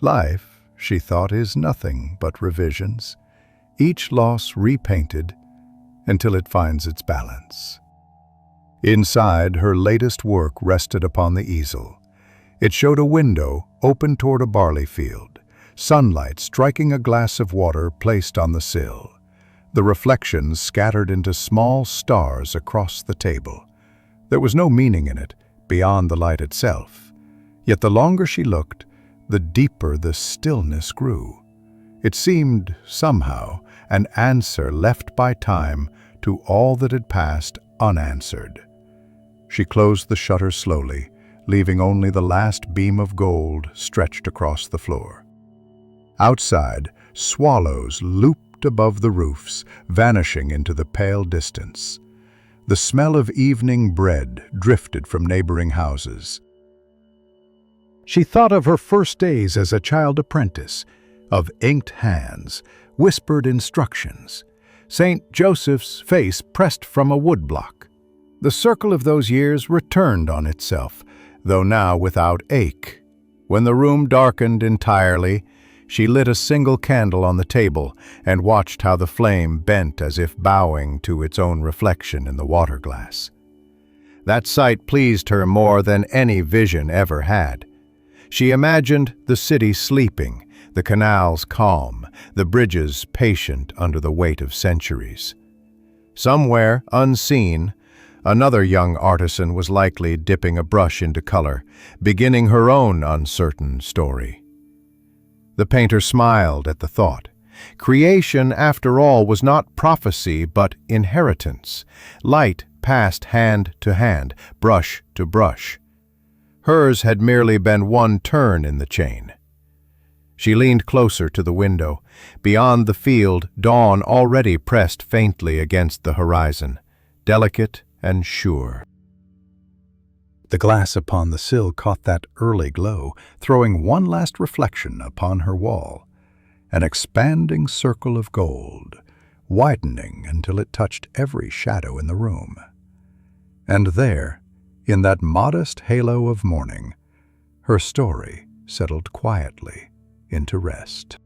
Life, she thought, is nothing but revisions, each loss repainted until it finds its balance. Inside, her latest work rested upon the easel. It showed a window open toward a barley field, sunlight striking a glass of water placed on the sill, the reflections scattered into small stars across the table. There was no meaning in it beyond the light itself. Yet the longer she looked, the deeper the stillness grew. It seemed, somehow, an answer left by time to all that had passed unanswered. She closed the shutter slowly, leaving only the last beam of gold stretched across the floor. Outside, swallows looped above the roofs, vanishing into the pale distance. The smell of evening bread drifted from neighboring houses. She thought of her first days as a child apprentice, of inked hands, whispered instructions, St. Joseph's face pressed from a woodblock. The circle of those years returned on itself, though now without ache. When the room darkened entirely, she lit a single candle on the table and watched how the flame bent as if bowing to its own reflection in the water glass. That sight pleased her more than any vision ever had. She imagined the city sleeping, the canals calm, the bridges patient under the weight of centuries. Somewhere, unseen, another young artisan was likely dipping a brush into color, beginning her own uncertain story. The painter smiled at the thought. Creation, after all, was not prophecy but inheritance. Light passed hand to hand, brush to brush. Hers had merely been one turn in the chain. She leaned closer to the window. Beyond the field, dawn already pressed faintly against the horizon, delicate and sure. The glass upon the sill caught that early glow, throwing one last reflection upon her wall, an expanding circle of gold, widening until it touched every shadow in the room. And there, in that modest halo of morning, her story settled quietly into rest.